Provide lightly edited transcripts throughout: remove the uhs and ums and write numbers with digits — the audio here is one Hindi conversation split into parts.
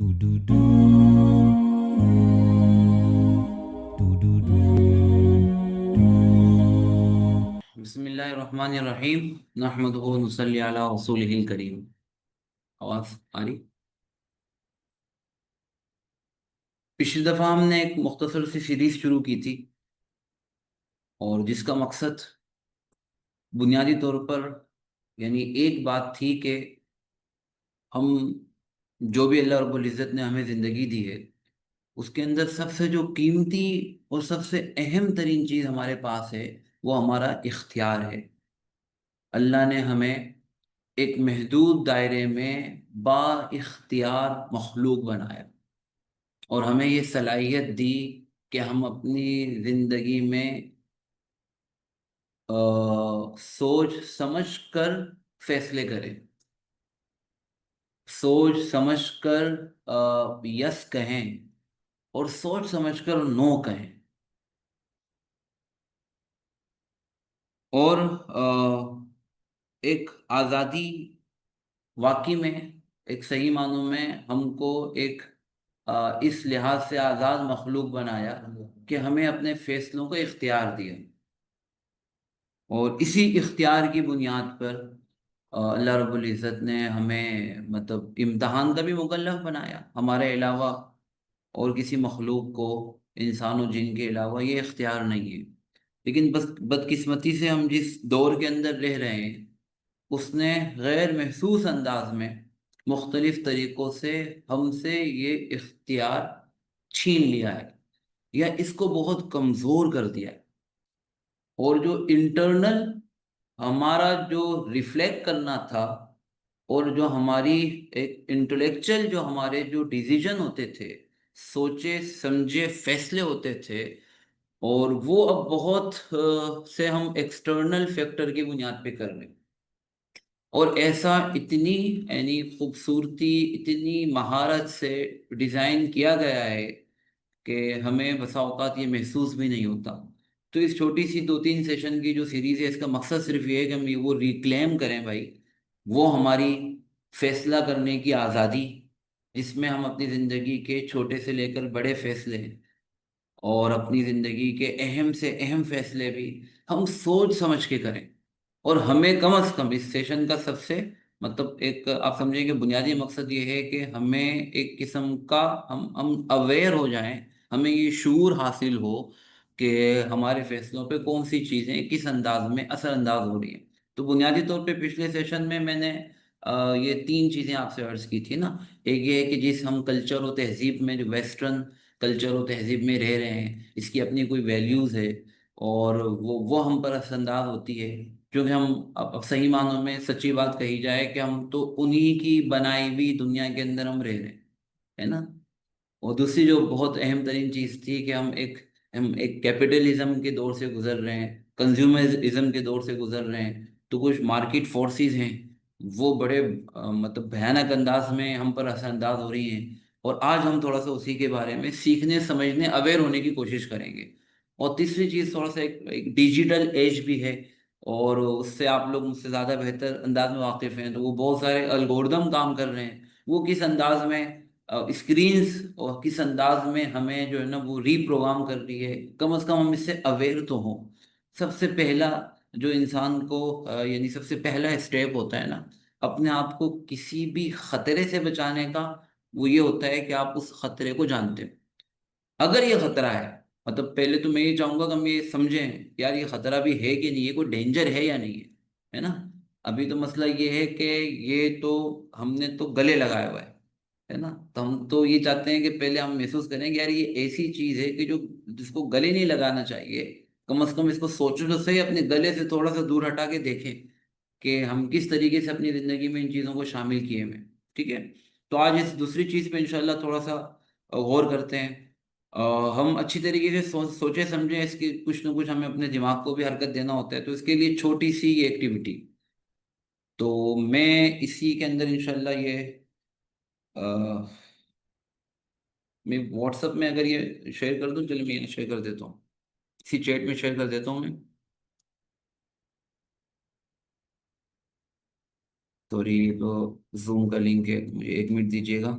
Do do do do do do बिस्मिल्लाहिर्रहमानिर्रहीम नहमदुहु व नुसल्ली अला रसूलिहिल करीम। आवाज आ रही? पिछली दफ़ा हमने एक मुख्तसर सी सीरीज शुरू की थी और जिसका मकसद बुनियादी तौर पर यानी एक बात थी कि हम जो भी अल्लाह रब्बुल इज़्ज़त ने हमें ज़िंदगी दी है उसके अंदर सबसे जो कीमती और सबसे अहम तरीन चीज़ हमारे पास है वो हमारा इख्तियार है। अल्लाह ने हमें एक महदूद दायरे में बा इख्तियार मखलूक बनाया और हमें ये सलाहियत दी कि हम अपनी ज़िंदगी में सोच समझ कर फैसले करें, सोच समझ कर यस कहें और सोच समझ कर नो कहें। और एक आज़ादी वाकई में एक सही मानों में हमको एक इस लिहाज से आज़ाद मखलूक बनाया कि हमें अपने फैसलों का इख्तियार दिया और इसी इख्तियार की बुनियाद पर अल्लाह रब्बुल इज़्ज़त ने हमें मतलब इम्तहान का भी मुकल्लफ बनाया। हमारे अलावा और किसी मखलूक को, इंसान और जिन के अलावा, ये इख्तियार नहीं है। लेकिन बस बदकिस्मती से हम जिस दौर के अंदर रह रहे हैं उसने गैर महसूस अंदाज में मुख्तलिफ तरीक़ों से हमसे ये इख्तियार छीन लिया है या इसको बहुत कमज़ोर कर दिया है। और जो इंटरनल हमारा जो रिफ्लेक्ट करना था और जो हमारी एक इंटेलेक्चुअल जो हमारे जो डिसीजन होते थे, सोचे समझे फैसले होते थे, और वो अब बहुत से हम एक्सटर्नल फैक्टर की बुनियाद पे कर रहे हैं। और ऐसा इतनी यानी खूबसूरती, इतनी महारत से डिज़ाइन किया गया है कि हमें बसा औकात ये महसूस भी नहीं होता। तो इस छोटी सी 2-3 सेशन की जो सीरीज़ है इसका मकसद सिर्फ ये है कि हम ये वो रिक्लेम करें भाई, वो हमारी फैसला करने की आज़ादी जिसमें हम अपनी ज़िंदगी के छोटे से लेकर बड़े फैसले और अपनी ज़िंदगी के अहम से अहम फैसले भी हम सोच समझ के करें। और हमें कम से कम इस सेशन का सबसे मतलब एक आप समझें कि बुनियादी मकसद ये है कि हमें एक किस्म का हम अवेयर हो जाएं, हमें ये शूर हासिल हो कि हमारे फैसलों पे कौन सी चीज़ें किस अंदाज में असरअंदाज हो रही हैं। तो बुनियादी तौर पे पिछले सेशन में मैंने ये 3 चीज़ें आपसे अर्ज़ की थी ना। एक ये है कि जिस हम कल्चर और तहज़ीब में, जो वेस्टर्न कल्चर और तहज़ीब में रह रहे हैं, इसकी अपनी कोई वैल्यूज़ है और वो हम पर असरअंदाज होती है। क्योंकि हम अब सही मानों में सच्ची बात कही जाए कि हम तो उन्हीं की बनाई हुई दुनिया के अंदर हम रह रहे हैं, है ना। और दूसरी जो बहुत अहम तरीन चीज़ थी कि हम एक कैपिटलिज्म के दौर से गुजर रहे हैं, कंज्यूमरिज्म के दौर से गुजर रहे हैं। तो कुछ मार्केट फोर्सेस हैं वो बड़े मतलब भयानक अंदाज में हम पर असरअंदाज हो रही हैं। और आज हम थोड़ा सा उसी के बारे में सीखने, समझने, अवेयर होने की कोशिश करेंगे। और तीसरी चीज़ थोड़ा सा एक डिजिटल एज भी है और उससे आप लोग मुझसे ज़्यादा बेहतर अंदाज में वाकिफ़ हैं। तो वो बहुत सारे अलगोरिदम काम कर रहे हैं, वो किस अंदाज में स्क्रीन्स और किस अंदाज में हमें जो है ना वो रीप्रोग्राम कर रही है, कम से कम हम इससे अवेयर तो हों। सबसे पहला जो इंसान को यानी सबसे पहला स्टेप होता है ना अपने आप को किसी भी खतरे से बचाने का, वो ये होता है कि आप उस खतरे को जानते हो। अगर ये खतरा है, मतलब पहले तो मैं ये चाहूंगा कि हम ये समझें यार ये खतरा भी है कि नहीं, ये कोई डेंजर है या नहीं है ना। अभी तो मसला ये है कि ये तो हमने तो गले लगाया हुआ है ना। तो हम तो ये चाहते हैं कि पहले हम महसूस करें कि यार ये ऐसी चीज है कि जो जिसको गले नहीं लगाना चाहिए। कम से कम इसको सोचो तो सही, अपने गले से थोड़ा सा दूर हटा के देखें कि हम किस तरीके से अपनी जिंदगी में इन चीजों को शामिल किए हुए हैं। ठीक है। तो आज इस दूसरी चीज पे इंशाल्लाह थोड़ा सा गौर करते हैं। अ, हम अच्छी तरीके से सोचे समझे, इसकी कुछ ना कुछ हमें अपने दिमाग को भी हरकत देना होता है। तो इसके लिए छोटी सी ये एक्टिविटी, तो मैं इसी के अंदर इंशाल्लाह ये अ, मैं व्हाट्सएप में अगर ये शेयर कर दूं, चलिए मैं ये शेयर कर देता हूँ, इसी चैट में शेयर कर देता हूँ मैं। सॉरी, ये तो जूम का लिंक है, मुझे 1 मिनट दीजिएगा।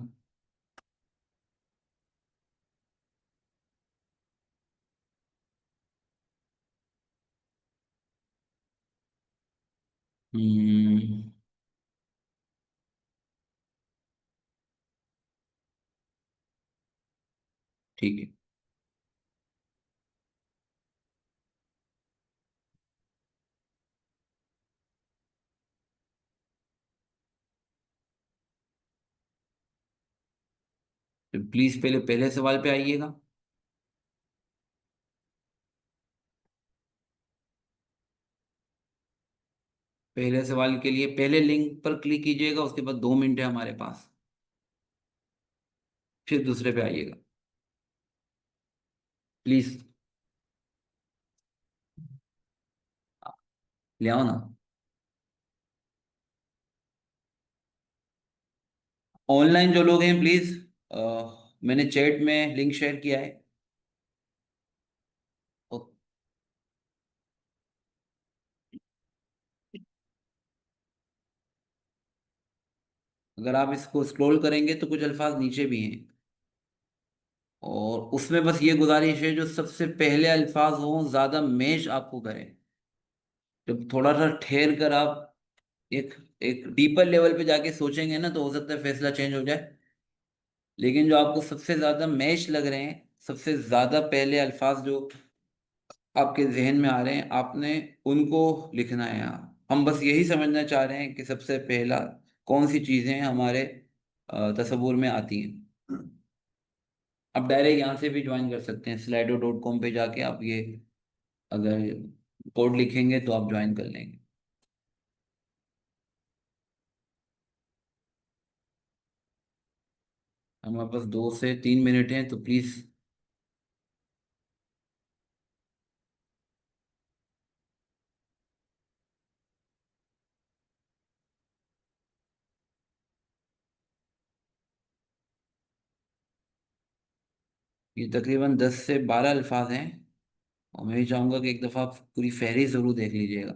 हम्म, ठीक है। तो प्लीज पहले पहले सवाल पे आइएगा। पहले सवाल के लिए पहले लिंक पर क्लिक कीजिएगा, उसके बाद 2 मिनट है हमारे पास, फिर दूसरे पे आइएगा प्लीज। ले आओ ना। ऑनलाइन जो लोग हैं प्लीज, मैंने चैट में लिंक शेयर किया है। ओ, अगर आप इसको स्क्रॉल करेंगे तो कुछ अल्फाज नीचे भी हैं, और उसमें बस ये गुजारिश है, जो सबसे पहले अल्फाज हों ज्यादा मैच आपको करें। जब थोड़ा सा ठहर कर आप एक एक डीपर लेवल पे जाके सोचेंगे ना, तो हो सकता है फैसला चेंज हो जाए। लेकिन जो आपको सबसे ज्यादा मैच लग रहे हैं, सबसे ज्यादा पहले अल्फाज जो आपके जहन में आ रहे हैं, आपने उनको लिखना है यहाँ। हम बस यही समझना चाह रहे हैं कि सबसे पहला कौन सी चीजें हमारे तसव्वुर में आती हैं। आप डायरेक्ट यहाँ से भी ज्वाइन कर सकते हैं, slido.com पे जाके आप ये अगर कोड लिखेंगे तो आप ज्वाइन कर लेंगे। हमारे पास 2 से 3 मिनट हैं, तो प्लीज। ये तकरीबन 10 से 12 अल्फाज हैं, और मैं भी चाहूंगा कि एक दफ़ा आप पूरी फहरिस्त ज़रूर देख लीजिएगा।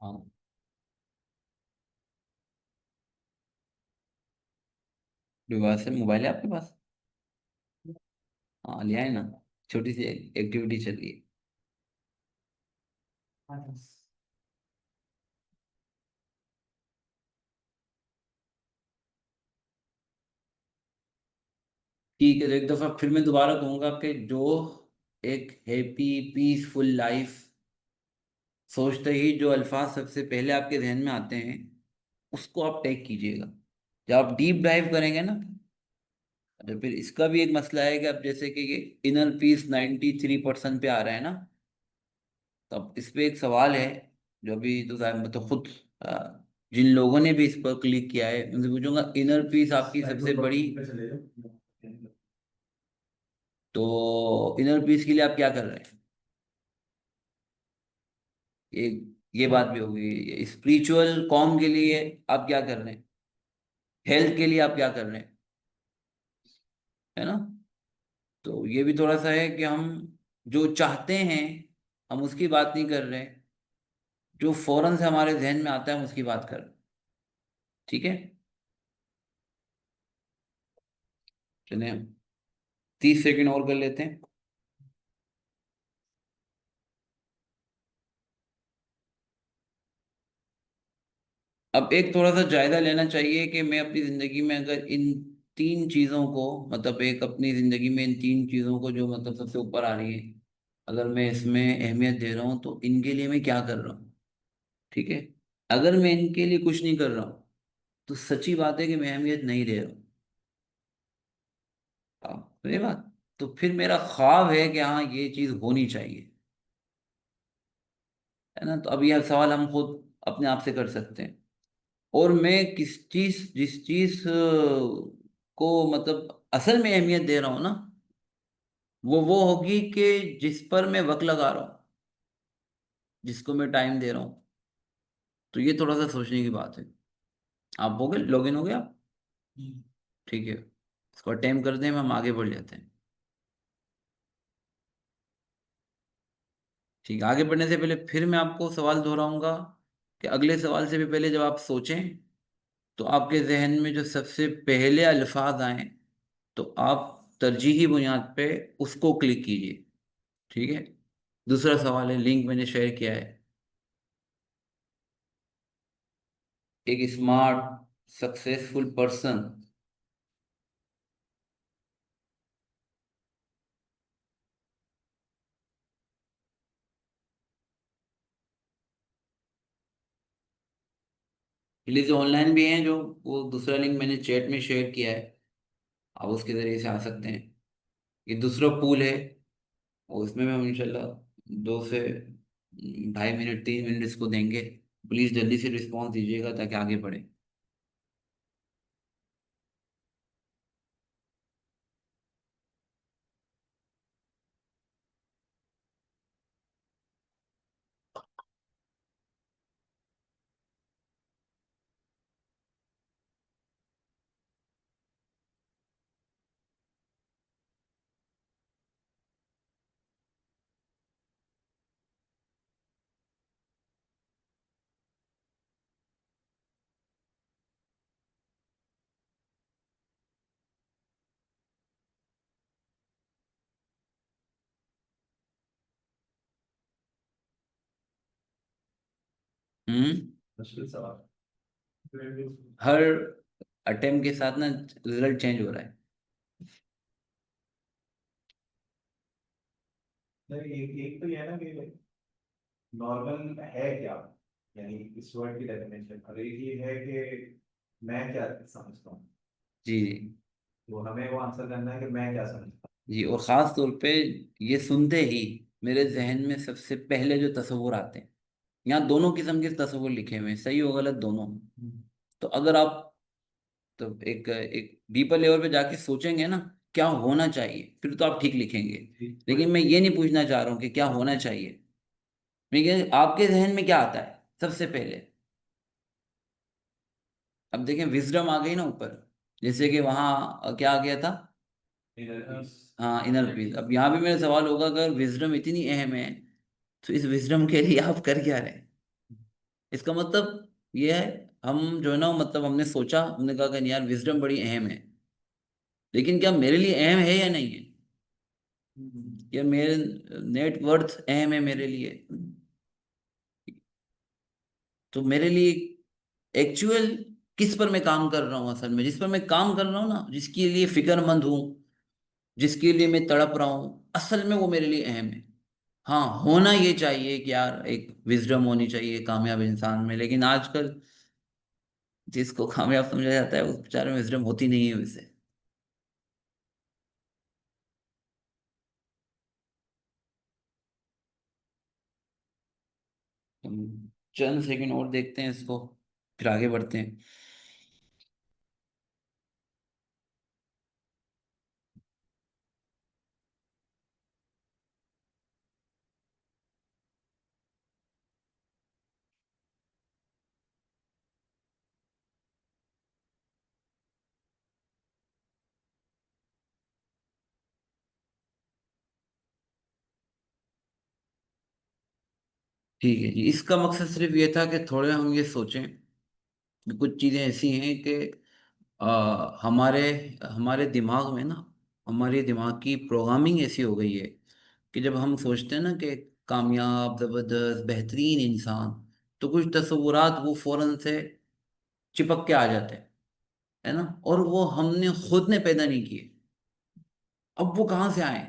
हाँ, डिवाइस है, मोबाइल है आपके पास? हाँ, ले आए ना। छोटी सी एक्टिविटी चल रही है। ठीक है, तो एक दफ़ा फिर मैं दोबारा कहूँगा कि जो एक हैप्पी पीसफुल लाइफ सोचते ही जो अल्फाज सबसे पहले आपके जहन में आते हैं, उसको आप टैग कीजिएगा। जब आप डीप डाइव करेंगे ना, तो फिर इसका भी एक मसला है कि अब जैसे कि ये इनर पीस 93% पे आ रहा है ना, तो अब इस पे एक सवाल है, जो अभी तो शायद मतलब खुद जिन लोगों ने भी इस पर क्लिक किया है उनसे पूछूंगा, इनर पीस आपकी सबसे बड़ी, तो इनर पीस के लिए आप क्या कर रहे हैं? ये ये बात भी होगी। स्पिरिचुअल कॉम के लिए आप क्या कर रहे हैं? हेल्थ के लिए आप क्या कर रहे हैं? है ना? तो ये भी थोड़ा सा है कि हम जो चाहते हैं, हम उसकी बात नहीं कर रहे, जो फौरन से हमारे जहन में आता है हम उसकी बात कर रहे हैं। ठीक है, चलिए 30 सेकंड और कर लेते हैं। अब एक थोड़ा सा जायजा लेना चाहिए कि मैं अपनी जिंदगी में अगर इन 3 चीजों को, मतलब एक अपनी जिंदगी में इन 3 चीजों को जो मतलब सबसे ऊपर आ रही है, अगर मैं इसमें अहमियत दे रहा हूँ तो इनके लिए मैं क्या कर रहा हूँ। ठीक है, अगर मैं इनके लिए कुछ नहीं कर रहा हूँ, तो सच्ची बात है कि मैं अहमियत नहीं दे रहा हूँ। ये बात, तो फिर मेरा ख्वाब है कि हाँ ये चीज होनी चाहिए। है ना। तो अब यह सवाल हम खुद अपने आप से कर सकते हैं। और मैं जिस चीज को मतलब असल में अहमियत दे रहा हूँ ना, वो होगी कि जिस पर मैं वक्त लगा रहा हूँ, जिसको मैं टाइम दे रहा हूँ। तो ये थोड़ा सा सोचने की बात है। आप हो गए, लॉगिन हो गया आप? ठीक है, इसको अटेम्प्ट करते हैं, हम आगे बढ़ जाते हैं। ठीक है, आगे बढ़ने से पहले फिर मैं आपको सवाल दोहराऊंगा कि अगले सवाल से भी पहले जब आप सोचें, तो आपके जहन में जो सबसे पहले अल्फाज आए, तो आप तरजीही बुनियाद पे उसको क्लिक कीजिए। ठीक है। दूसरा सवाल है, लिंक मैंने शेयर किया है। एक smart successful person. Release online भी हैं, जो वो दूसरा लिंक मैंने चैट में शेयर किया है, आप उसके जरिए से आ सकते हैं। ये दूसरा पूल है, और उसमें भी हम इंशाल्लाह 2 से 2.5 मिनट 3 मिनट इसको देंगे। प्लीज़ जल्दी से रिस्पॉन्स दीजिएगा ताकि आगे बढ़े। हम्म। मुश्किल सवाल। हर अटेम्प्ट के साथ ना रिजल्ट चेंज हो रहा है। नहीं, एक तो ये है ना कि नॉर्मल है क्या, यानी इस वर्ड की डेफिनेशन, और एक ये है कि मैं क्या समझता हूँ। जी जी। तो हमें वो आंसर करना है कि मैं क्या समझता जी, और ख़ास तौर पे ये सुनते ही मेरे जहन में सबसे पहले जो तस्वुर आते हैं, यहाँ दोनों किस्म के तस्वुर लिखे हुए हैं, सही और गलत दोनों। हूँ। तो अगर आप तो एक एक डीपर लेवल पे जाके सोचेंगे ना क्या होना चाहिए, फिर तो आप ठीक लिखेंगे। लेकिन मैं ये नहीं पूछना चाह रहा हूँ कि क्या होना चाहिए, मैं आपके जहन में क्या आता है सबसे पहले। अब देखें, विजडम आ गई ना ऊपर, जैसे कि वहाँ क्या आ गया था। Inner peace. हाँ, इनर पीस। अब यहाँ भी मेरा सवाल होगा, अगर विजडम इतनी अहम है, तो इस विजडम के लिए आप कर क्या रहे हैं? इसका मतलब ये है, हम जो है ना, मतलब हमने सोचा, हमने कहा कि नहीं यार, विजडम बड़ी अहम है, लेकिन क्या मेरे लिए अहम है या नहीं है? या मेरे नेटवर्थ अहम है मेरे लिए? तो मेरे लिए एक्चुअल किस पर मैं काम कर रहा हूँ, असल में जिस पर मैं काम कर रहा हूँ ना, जिसके लिए फिक्रमंद हूँ, जिसके लिए मैं तड़प रहा हूँ, असल में वो मेरे लिए अहम है। हाँ, होना ये चाहिए कि यार एक विजडम होनी चाहिए कामयाब इंसान में, लेकिन आजकल जिसको कामयाब समझा जाता है उस बेचारे में विजडम होती नहीं है वैसे। हम चंद सेकंड और देखते हैं इसको, फिर आगे बढ़ते हैं। ठीक है जी, इसका मकसद सिर्फ ये था कि थोड़े हम ये सोचें कि कुछ चीज़ें ऐसी हैं कि हमारे हमारे दिमाग में ना, हमारे दिमाग की प्रोग्रामिंग ऐसी हो गई है कि जब हम सोचते हैं ना कि कामयाब, ज़बरदस्त, बेहतरीन इंसान, तो कुछ तस्वुरात वो फौरन से चिपक के आ जाते हैं, है ना। और वो हमने खुद ने पैदा नहीं किए। अब वो कहाँ से आए,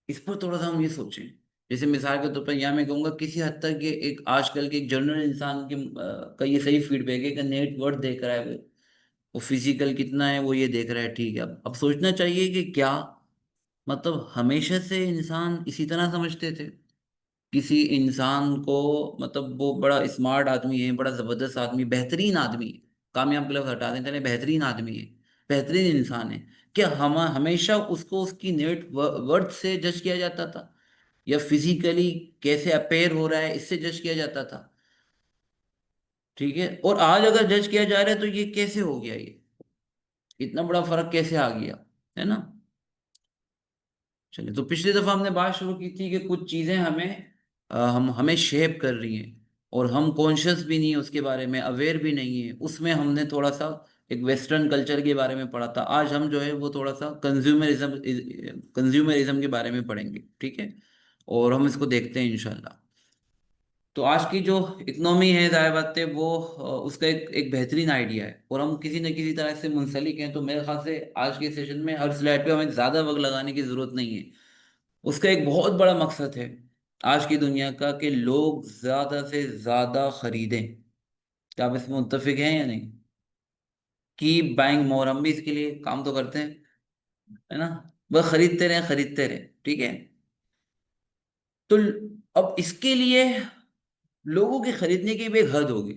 इस पर थोड़ा सा हम ये सोचें। जैसे मिसाल के तौर पर यहाँ मैं कहूँगा, किसी हद तक ये एक आजकल के एक जनरल इंसान के का ये सही फीडबैक है कि नेट वर्थ देख रहा है वो फिजिकल कितना है वो ये देख रहा है, ठीक है। अब सोचना चाहिए कि क्या मतलब हमेशा से इंसान इसी तरह समझते थे, किसी इंसान को, मतलब वो बड़ा स्मार्ट आदमी है, बड़ा जबरदस्त आदमी, बेहतरीन आदमी है, कामयाब के लफ्ज हटा दें, चले बेहतरीन आदमी है, बेहतरीन इंसान है, क्या हम हमेशा उसको उसकी नेट वर्थ से जज किया जाता था, या फिजिकली कैसे अपेयर हो रहा है इससे जज किया जाता था? ठीक है, और आज अगर जज किया जा रहा है तो ये कैसे हो गया, ये इतना बड़ा फर्क कैसे आ गया, है ना? चलिए, तो पिछली दफा हमने बात शुरू की थी कि कुछ चीजें हमें हम हमें शेप कर रही हैं, और हम कॉन्शियस भी नहीं है उसके बारे में, अवेयर भी नहीं है उसमें। हमने थोड़ा सा एक वेस्टर्न कल्चर के बारे में पढ़ा था, आज हम जो है वो थोड़ा सा कंज्यूमरिज्म के बारे में पढ़ेंगे, ठीक है? और हम इसको देखते हैं इंशाल्लाह। तो आज की जो इकोनॉमी है, जाहिर बात है वो उसका एक बेहतरीन आइडिया है, और हम किसी न किसी तरह से मुंसलिक हैं, तो मेरे ख्याल से आज के सेशन में हर स्लाइड पे हमें ज़्यादा वक्त लगाने की ज़रूरत नहीं है। उसका एक बहुत बड़ा मकसद है आज की दुनिया का, कि लोग ज़्यादा से ज़्यादा खरीदें। क्या आप इसमें मुत्तफिक हैं या नहीं? की बाइंग मोर, हम भी इसके लिए काम तो करते हैं, है ना? बस खरीदते रहें, खरीदते रहें, ठीक है? तो अब इसके लिए लोगों के खरीदने की भी एक हद होगी,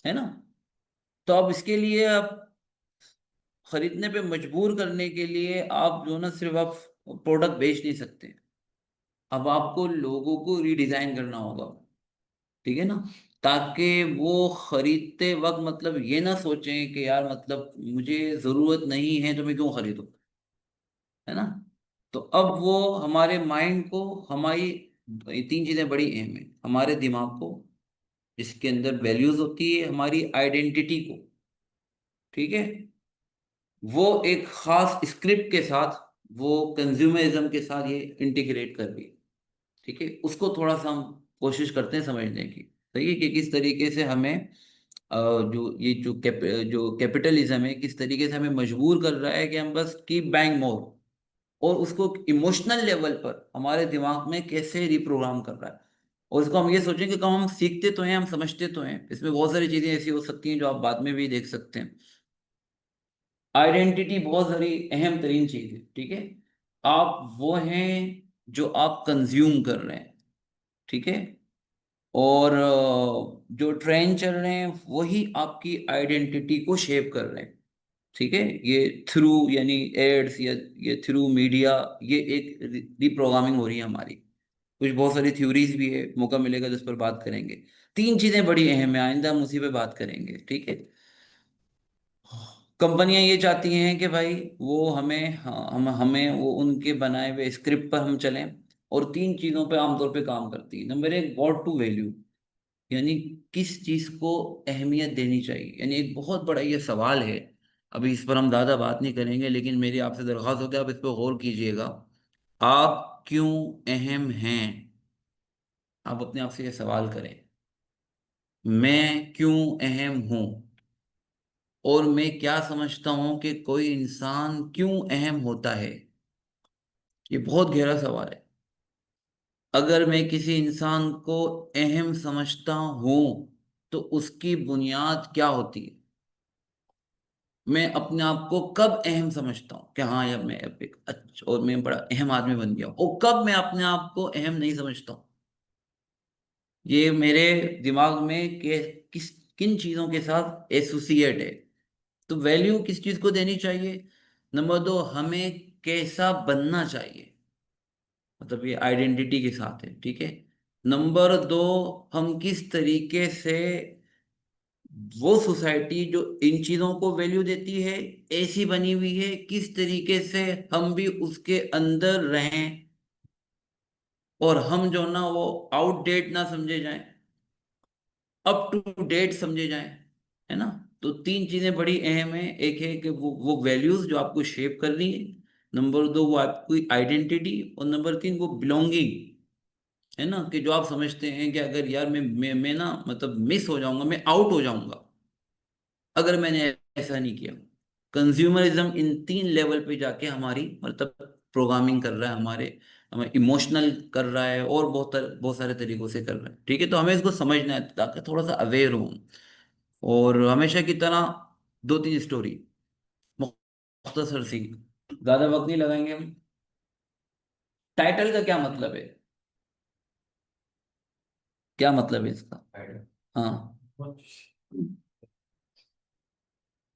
है ना? तो अब इसके लिए आप खरीदने पे मजबूर करने के लिए आप जो ना, सिर्फ आप प्रोडक्ट बेच नहीं सकते, अब आपको लोगों को रीडिजाइन करना होगा, ठीक है ना? ताकि वो खरीदते वक्त मतलब ये ना सोचें कि यार मतलब मुझे जरूरत नहीं है तो मैं क्यों खरीदूं, है ना? तो अब वो हमारे माइंड को, हमारी ये तीन चीजें बड़ी अहम है, हमारे दिमाग को, जिसके अंदर वैल्यूज होती है, हमारी आइडेंटिटी को, ठीक है, वो एक खास स्क्रिप्ट के साथ, वो कंज्यूमरिज्म के साथ ये इंटीग्रेट कर रही है, ठीक है? उसको थोड़ा सा हम कोशिश करते हैं समझने की, सही है, कि किस तरीके से हमें जो ये जो कैपिटलिज्म है, किस तरीके से हमें मजबूर कर रहा है कि हम बस कीप बाइंग मोर, और उसको इमोशनल लेवल पर हमारे दिमाग में कैसे रिप्रोग्राम कर रहा है। और इसको हम ये सोचें कि कम हम सीखते तो हैं, हम समझते तो हैं, इसमें बहुत सारी चीजें ऐसी हो सकती हैं जो आप बाद में भी देख सकते हैं। आइडेंटिटी बहुत सारी अहम तरीन चीज है, ठीक है? आप वो हैं जो आप कंज्यूम कर रहे हैं, ठीक है? और जो ट्रेंड चल रहे हैं वही आपकी आइडेंटिटी को शेप कर रहे हैं, ठीक है? ये थ्रू यानी एड्स, या ये थ्रू मीडिया, ये एक रिप्रोग्रामिंग हो रही है हमारी। कुछ बहुत सारी थ्योरीज भी है, मौका मिलेगा तो इस पर बात करेंगे। तीन चीजें बड़ी अहम है, आइंदा हम उसी पे बात करेंगे, ठीक है? कंपनियां ये चाहती हैं कि भाई वो हमें, हाँ, हमें वो उनके बनाए हुए स्क्रिप्ट पर हम चलें, और तीन चीजों पे आमतौर पे काम करती है। नंबर एक, व्हाट टू वैल्यू, यानी किस चीज को अहमियत देनी चाहिए, यानी एक बहुत बड़ा ये सवाल है। अभी इस पर हम ज़्यादा बात नहीं करेंगे, लेकिन मेरी आपसे दरख्वास्त हो कि आप इस पर गौर कीजिएगा। आप क्यों अहम हैं? आप अपने आप से ये सवाल करें, मैं क्यों अहम हूं, और मैं क्या समझता हूं कि कोई इंसान क्यों अहम होता है? ये बहुत गहरा सवाल है। अगर मैं किसी इंसान को अहम समझता हूं तो उसकी बुनियाद क्या होती है? मैं अपने आप को कब अहम समझता हूँ कि हाँ यार मैं अब एक अच्छा और मैं बड़ा अहम आदमी बन गया हूँ, और कब मैं अपने आप को अहम नहीं समझता हूँ? ये मेरे दिमाग में किस किन चीज़ों के साथ एसोसिएट है। तो वैल्यू किस चीज़ को देनी चाहिए? नंबर दो, हमें कैसा बनना चाहिए, मतलब ये आइडेंटिटी के साथ है, ठीक है? नंबर दो, हम किस तरीके से, वो सोसाइटी जो इन चीजों को वैल्यू देती है ऐसी बनी हुई है, किस तरीके से हम भी उसके अंदर रहें, और हम जो ना वो आउटडेट ना समझे जाएं, अप टू डेट समझे जाएं, है ना? तो तीन चीजें बड़ी अहम है। एक है कि वो वैल्यूज जो आपको शेप कर रही है, नंबर दो वो आपकी आइडेंटिटी, और नंबर तीन वो बिलोंगिंग, है ना? कि जो आप समझते हैं कि अगर यार मैं ना मतलब मिस हो जाऊंगा, मैं आउट हो जाऊंगा अगर मैंने ऐसा नहीं किया। कंज्यूमरिज्म इन तीन लेवल पे जाके हमारी मतलब प्रोग्रामिंग कर रहा है, हमारे हमें इमोशनल कर रहा है, और बहुत सारे तरीकों से कर रहा है, ठीक है? तो हमें इसको समझना है ताकि थोड़ा सा अवेयर हो। और हमेशा की तरह दो तीन स्टोरी, मुख्तसर सी, ज्यादा वक्त नहीं लगाएंगे हम। टाइटल का क्या मतलब है? क्या मतलब है इसका? हाँ,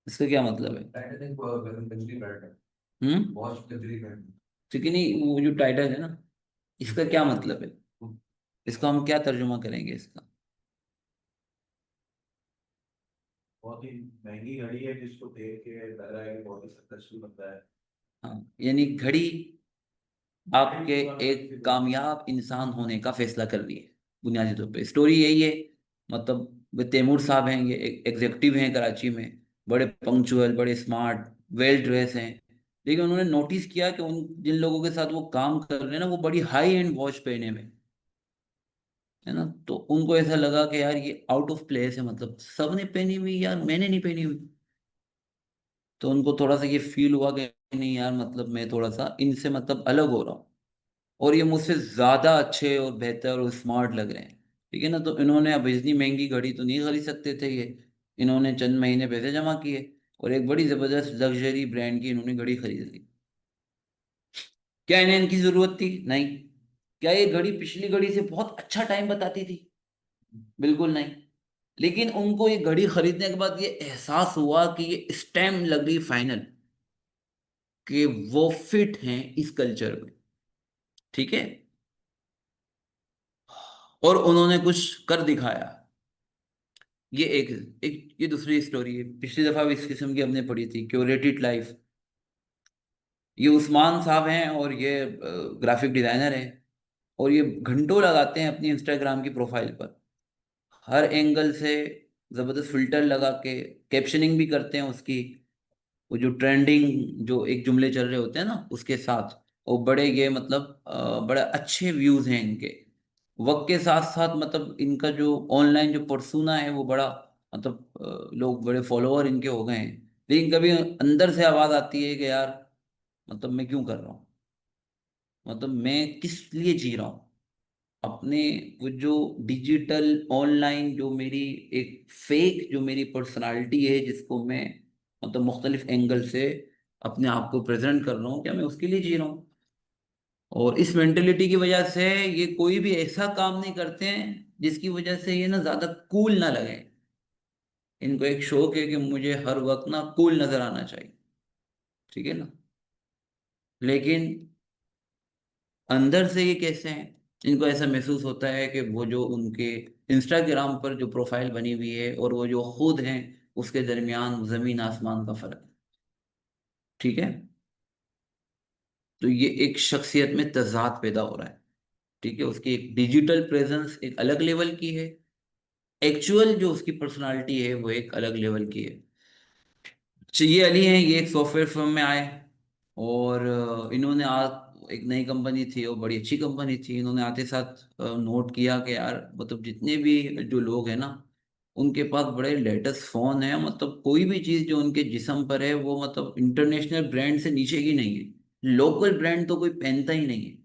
इसका क्या मतलब है? हम्म। ठीक नहीं, वो जो टाइटल है ना, इसका क्या मतलब है? इसको हम क्या तर्जुमा करेंगे इसका? बहुत ही महंगी घड़ी है जिसको देख के लग रहा है कि बहुत ही सक्सेसफुल बंदा है। हाँ, यानी घड़ी आपके एक कामयाब इंसान होने का फैसला कर रही है। बुनियादी तौर पे स्टोरी यही है। मतलब वो तैमूर साहब हैं, ये एग्जेक्टिव हैं कराची में, बड़े पंक्चुअल, बड़े स्मार्ट, वेल ड्रेस हैं। लेकिन उन्होंने नोटिस किया कि उन जिन लोगों के साथ वो काम कर रहे हैं ना, वो बड़ी हाई एंड वॉच पहने में, है ना, तो उनको ऐसा लगा कि यार ये आउट ऑफ प्लेस है, मतलब सबने पहनी हुई, यार मैंने नहीं पहनी हुई। तो उनको थोड़ा सा ये फील हुआ कि नहीं यार, मतलब मैं थोड़ा सा इनसे मतलब अलग हो रहा हूँ, और ये मुझसे ज्यादा अच्छे और बेहतर और स्मार्ट लग रहे हैं। ठीक है ना, तो इन्होंने अब इतनी महंगी घड़ी तो नहीं खरीद सकते थे ये। इन्होंने चंद महीने पैसे जमा किए और एक बड़ी जबरदस्त लग्जरी ब्रांड की इन्होंने घड़ी खरीद ली। क्या इन्हें इनकी जरूरत थी? नहीं। क्या ये घड़ी पिछली घड़ी से बहुत अच्छा टाइम बताती थी? बिल्कुल नहीं। लेकिन उनको ये घड़ी खरीदने के बाद ये एहसास हुआ कि ये स्टैम्प लग गई फाइनल, कि वो फिट हैं इस कल्चर में। ठीक है। और उन्होंने कुछ कर दिखाया। ये एक ये दूसरी स्टोरी है। पिछली दफा भी इस किस्म की हमने पढ़ी थी, क्यूरेटेड लाइफ। ये उस्मान साहब हैं और ये ग्राफिक डिजाइनर हैं, और ये घंटों लगाते हैं अपनी इंस्टाग्राम की प्रोफाइल पर, हर एंगल से जबरदस्त फिल्टर लगा के कैप्शनिंग भी करते हैं उसकी, वो जो ट्रेंडिंग जो एक जुमले चल रहे होते हैं ना उसके साथ। और बड़े ये मतलब बड़े अच्छे व्यूज हैं इनके। वक्त के साथ साथ मतलब इनका जो ऑनलाइन जो परसूना है वो बड़ा, मतलब लोग बड़े फॉलोअर इनके हो गए हैं। लेकिन कभी अंदर से आवाज आती है कि यार, मतलब मैं क्यों कर रहा हूँ, मतलब मैं किस लिए जी रहा हूँ अपने, वो जो डिजिटल ऑनलाइन जो मेरी एक फेक जो मेरी पर्सनालिटी है, जिसको मैं मतलब मुख्तलिफ एंगल से अपने आप को प्रेजेंट कर रहा हूँ, क्या मैं उसके लिए जी रहा हूँ? और इस मेंटेलिटी की वजह से ये कोई भी ऐसा काम नहीं करते हैं जिसकी वजह से ये ना ज्यादा कूल ना लगे। इनको एक शौक है कि मुझे हर वक्त ना कूल नजर आना चाहिए। ठीक है ना। लेकिन अंदर से ये कैसे हैं, इनको ऐसा महसूस होता है कि वो जो उनके इंस्टाग्राम पर जो प्रोफाइल बनी हुई है और वो जो खुद हैं, उसके दरमियान जमीन आसमान का फर्क है। ठीक है। तो ये एक शख्सियत में तजाद पैदा हो रहा है। ठीक है, उसकी एक डिजिटल प्रेजेंस एक अलग लेवल की है, एक्चुअल जो उसकी पर्सनालिटी है वो एक अलग लेवल की है। अच्छा, ये अली हैं, ये एक सॉफ्टवेयर फर्म में आए, और इन्होंने एक नई कंपनी थी और बड़ी अच्छी कंपनी थी। इन्होंने आते साथ नोट किया कि यार मतलब जितने भी जो लोग हैं ना, उनके पास बड़े लेटेस्ट फोन है, मतलब कोई भी चीज जो उनके जिस्म पर है वो मतलब इंटरनेशनल ब्रांड से नीचे की नहीं है। लोकल ब्रांड तो कोई पहनता ही नहीं है।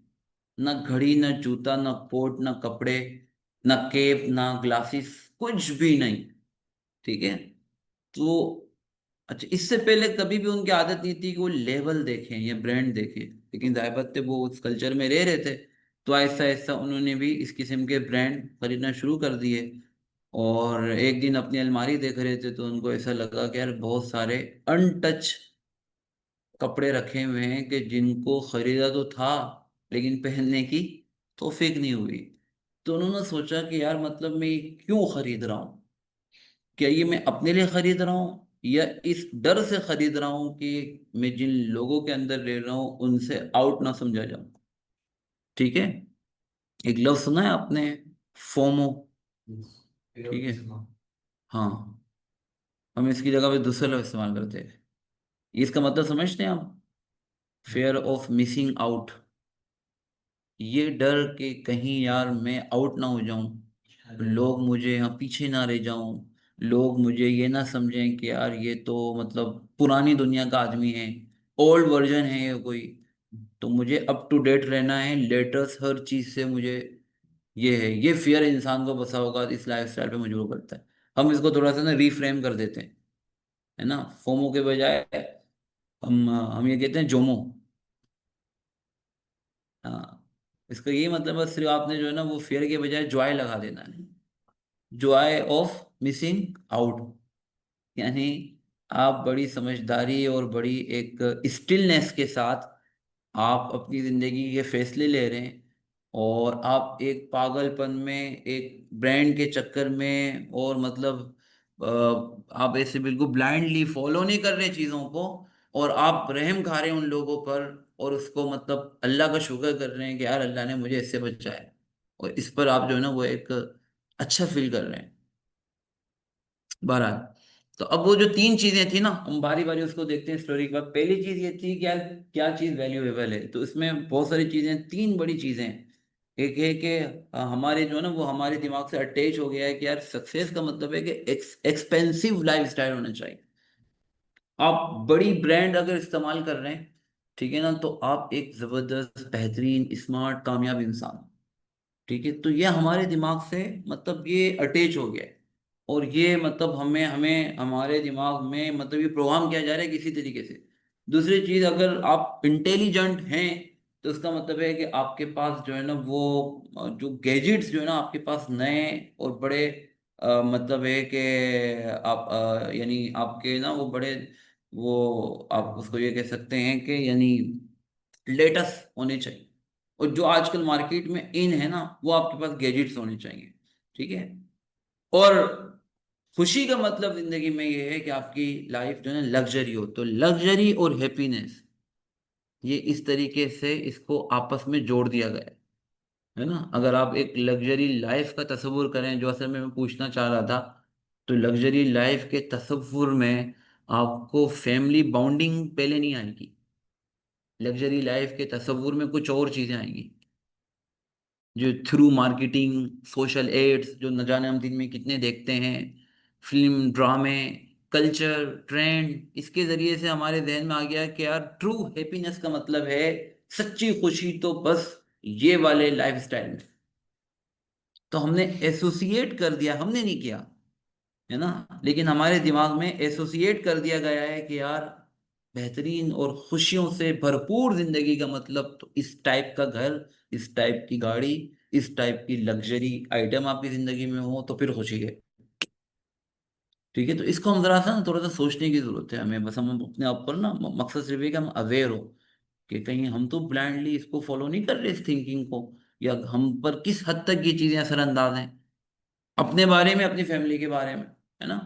ना घड़ी, ना जूता, ना कोट, ना कपड़े, ना केप, ना ग्लासेस, कुछ भी नहीं। ठीक है। तो अच्छा, इससे पहले कभी भी उनकी आदत नहीं थी कि वो लेवल देखें या ब्रांड देखें। लेकिन जाहिर बात है वो उस कल्चर में रह रहे थे, तो ऐसा ऐसा उन्होंने भी इस किस्म के ब्रांड खरीदना शुरू कर दिए। और एक दिन अपनी अलमारी देख रहे थे तो उनको ऐसा लगा कि यार बहुत सारे अनटच कपड़े रखे हुए हैं कि जिनको खरीदा तो था, लेकिन पहनने की तौफीक नहीं हुई। तो उन्होंने सोचा कि यार मतलब मैं ये क्यों खरीद रहा हूँ? क्या ये मैं अपने लिए खरीद रहा हूँ या इस डर से खरीद रहा हूँ कि मैं जिन लोगों के अंदर रह रहा हूँ उनसे आउट ना समझा जाऊं? ठीक है। एक लफ्ज सुना है आपने, फोमो? ठीक है। हाँ, हम इसकी जगह पे दूसरा लफ्ज इस्तेमाल करते हैं। इसका मतलब समझते हैं आप? Fair of missing out. ये डर कि कहीं यार मैं आउट ना हो जाऊं, लोग मुझे यहाँ पीछे ना रह जाऊं, लोग मुझे ये ना समझें कि यार ये तो मतलब पुरानी दुनिया का आदमी है, ओल्ड वर्जन है ये कोई। तो मुझे अप टू डेट रहना है, लेटेस्ट हर चीज से मुझे, ये है, ये फियर इंसान को बसा होगा इस लाइफ स्टाइल पे मजबूर करता है। हम इसको थोड़ा सा ना रीफ्रेम कर देते हैं, है ना, फोमो के बजाय हम ये कहते हैं जोमो। हाँ। इसका यही मतलब है, सिर्फ आपने जो है ना वो फेयर के बजाय जॉय लगा देना है, जॉय ऑफ मिसिंग आउट। यानी आप बड़ी समझदारी और बड़ी एक स्टिलनेस के साथ आप अपनी जिंदगी के फैसले ले रहे हैं, और आप एक पागलपन में, एक ब्रांड के चक्कर में, और मतलब आप ऐसे बिल्कुल ब्लाइंडली फॉलो नहीं कर रहे चीज़ों को, और आप रहम खा रहे हैं उन लोगों पर, और उसको मतलब अल्लाह का शुक्र कर रहे हैं कि यार अल्लाह ने मुझे इससे बचाया, और इस पर आप जो है ना वो एक अच्छा फील कर रहे हैं। बहरहाल, तो अब वो जो तीन चीजें थी ना, हम बारी बारी उसको देखते हैं स्टोरी के बाद। पहली चीज ये थी कि यार क्या चीज वैल्यूएबल है, तो इसमें बहुत सारी चीजें, तीन बड़ी चीजें हैं। एक है कि हमारे जो है ना वो हमारे दिमाग से अटैच हो गया है कि यार सक्सेस का मतलब है कि एक्सपेंसिव लाइफ स्टाइल होना चाहिए। आप बड़ी ब्रांड अगर इस्तेमाल कर रहे हैं, ठीक है ना, तो आप एक जबरदस्त बेहतरीन स्मार्ट कामयाब इंसान, ठीक है। तो ये हमारे दिमाग से मतलब ये अटैच हो गया है, और ये मतलब हमें हमें हमारे दिमाग में मतलब ये प्रोग्राम किया जा रहा है किसी तरीके से। दूसरी चीज, अगर आप इंटेलिजेंट हैं, तो उसका मतलब है कि आपके पास जो है ना वो जो गैजेट्स जो है ना आपके पास नए और बड़े मतलब है कि आप यानी आपके ना वो बड़े, वो आप उसको ये कह सकते हैं कि यानी लेटेस्ट होने चाहिए। और जो आजकल मार्केट में इन है ना वो आपके पास गैजेट्स होने चाहिए, ठीक है। और खुशी का मतलब जिंदगी में ये है कि आपकी लाइफ जो है ना लग्जरी हो, तो लग्जरी और हैप्पीनेस, ये इस तरीके से इसको आपस में जोड़ दिया गया है ना। अगर आप एक लग्जरी लाइफ का तस्वुर करें, जो असल में मैं पूछना चाह रहा था, तो लग्जरी लाइफ के तस्वुर में आपको फैमिली बॉन्डिंग पहले नहीं आएगी। लग्जरी लाइफ के तस्वुर में कुछ और चीजें आएंगी, जो थ्रू मार्केटिंग, सोशल एड्स, जो न जाने हम दिन में कितने देखते हैं, फिल्म, ड्रामे, कल्चर, ट्रेंड, इसके जरिए से हमारे जहन में आ गया कि यार ट्रू हैप्पीनेस का मतलब है सच्ची खुशी तो बस ये वाले लाइफस्टाइल में। तो हमने एसोसिएट कर दिया, हमने नहीं किया, है ना, लेकिन हमारे दिमाग में एसोसिएट कर दिया गया है कि यार बेहतरीन और खुशियों से भरपूर जिंदगी का मतलब तो इस टाइप का घर, इस टाइप की गाड़ी, इस टाइप की लग्जरी आइटम आपकी जिंदगी में हो तो फिर खुशी है, ठीक है। तो इसको हम जरा सा ना थोड़ा सा सोचने की जरूरत है हमें, बस हम अपने आप पर ना मकसद सिर्फ है कि हम अवेयर हो कि कहीं हम तो ब्लाइंडली इसको फॉलो नहीं कर रहे इस थिंकिंग को, या हम पर किस हद तक ये चीजें असरअंदाज हैं अपने बारे में, अपनी फैमिली के बारे में, है ना।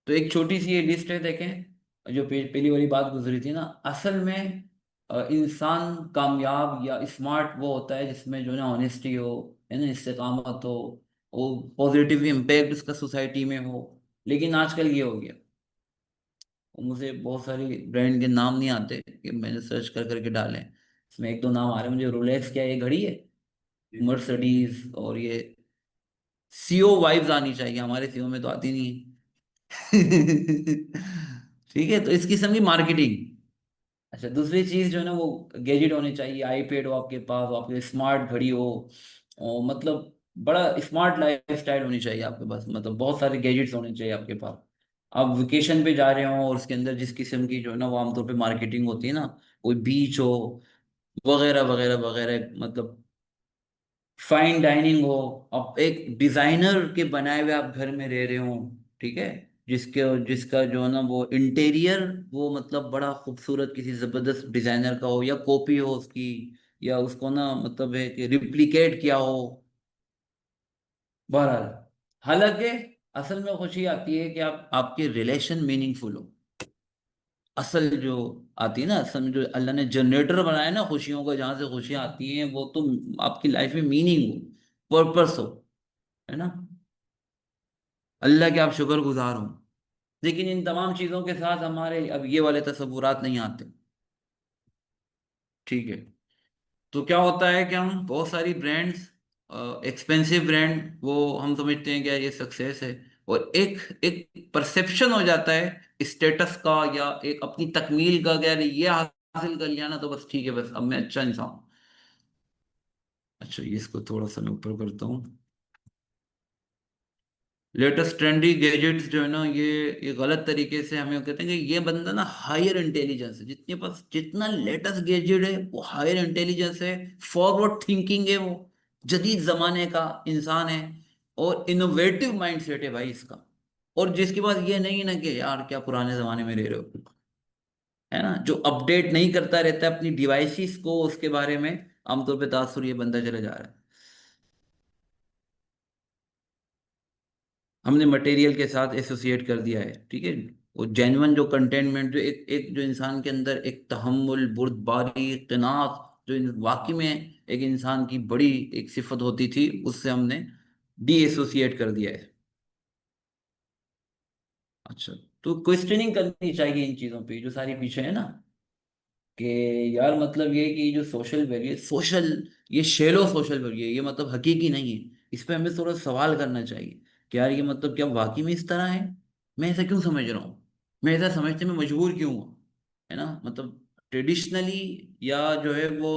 तो एक छोटी सी ये लिस्ट है, देखें जो पहली वाली बात गुजरी थी ना, असल में इंसान कामयाब या स्मार्ट वो होता है जिसमें जो है ना ऑनेस्टी हो, है ना, इस्तेकामत हो, वो पॉजिटिव इम्पैक्ट उसका सोसाइटी में हो। लेकिन आजकल ये हो गया, मुझे बहुत सारी ब्रांड के नाम नहीं आते कि मैंने सर्च कर करके डाले, इसमें एक दो नाम आ रहे हैं मुझे, रोलेक्स, क्या ये घड़ी है, जी जी मर्सिडीज, और ये सीओ वाइब्स आनी चाहिए, हमारे सीओ में तो आती नहीं है। ठीक है, तो इस किस्म की मार्केटिंग। अच्छा, दूसरी चीज जो है ना वो गैजेट होने चाहिए, आईपैड हो आपके पास, हो आपके स्मार्ट घड़ी हो, और मतलब बड़ा स्मार्ट लाइफ स्टाइल होनी चाहिए आपके पास, मतलब बहुत सारे गैजेट्स होने चाहिए आपके पास। आप वेकेशन पे जा रहे हो और उसके अंदर जिस किस्म की जो है ना वो आमतौर पे मार्केटिंग होती है ना, कोई बीच हो वगैरह वगैरह वगैरह, मतलब फाइन डाइनिंग हो, अब एक डिजाइनर के बनाए हुए आप घर में रह रहे हो, ठीक है, जिसके जिसका जो है ना वो इंटीरियर वो मतलब बड़ा खूबसूरत किसी जबरदस्त डिजाइनर का हो, या कॉपी हो उसकी, या उसको ना मतलब है कि रिप्लिकेट किया हो। बहरहाल, हालांकि असल में खुशी आती है कि आप आपके रिलेशन मीनिंगफुल हो। असल जो आती है ना, असल में जो अल्लाह ने जनरेटर बनाया ना खुशियों का, जहां से खुशियां आती हैं, वो तो आपकी लाइफ में मीनिंग हो, पर्पस हो, है ना, अल्लाह के आप शुक्रगुजार हो। लेकिन इन तमाम चीज़ों के साथ हमारे अब ये वाले तसव्वुरात नहीं आते, ठीक है। तो क्या होता है कि हम बहुत सारी ब्रांड्स, एक्सपेंसिव ब्रांड, वो हम समझते हैं कि यार ये सक्सेस है, और एक एक परसेप्शन हो जाता है स्टेटस का, या एक अपनी तकमील का, कि यार ये हासिल कर लिया ना तो बस ठीक है, बस अब मैं अच्छा इंसान हूं। अच्छा, ये इसको थोड़ा सा मैं ऊपर करता हूँ। लेटेस्ट ट्रेंडी गैजेट्स जो है ना, ये गलत तरीके से हमें कहते हैं कि ये बंदा ना हायर इंटेलिजेंस है, जितने पास जितना लेटेस्ट गैजेट है वो हायर इंटेलिजेंस है, फॉरवर्ड थिंकिंग है, वो जदीद जमाने का इंसान है, और इनोवेटिव माइंडसेट है भाई इसका। और जिसके पास ये नहीं है ना कि यार क्या पुराने जमाने में रह रहे हो, है ना, जो अपडेट नहीं करता रहता है अपनी डिवाइसेस को, उसके बारे में आमतौर पे तासुर ये बंदा चला जा रहा है। हमने मटेरियल के साथ एसोसिएट कर दिया है, ठीक है। वो जेन्युइन जो कंटेनमेंट, जो एक एक जो इंसान के अंदर एक तहम्मुल, बुर्दबारी, इख्तिनात, जो वाकई में एक इंसान की बड़ी एक सिफत होती थी, उससे हमने डी एसोसिएट कर दिया है। अच्छा, तो क्वेश्चनिंग करनी चाहिए इन चीज़ों पे जो सारी पीछे है ना, कि यार मतलब ये कि जो सोशल वैल्यू, सोशल, ये शेलो सोशल वैल्यू है, ये मतलब हकीकी नहीं है। इस पे हमें थोड़ा सवाल करना चाहिए कि यार ये मतलब क्या वाकई में इस तरह है, मैं ऐसा क्यों समझ रहा हूँ, मैं ऐसा समझने में मजबूर क्यों हूँ, है ना। मतलब ट्रेडिशनली या जो है वो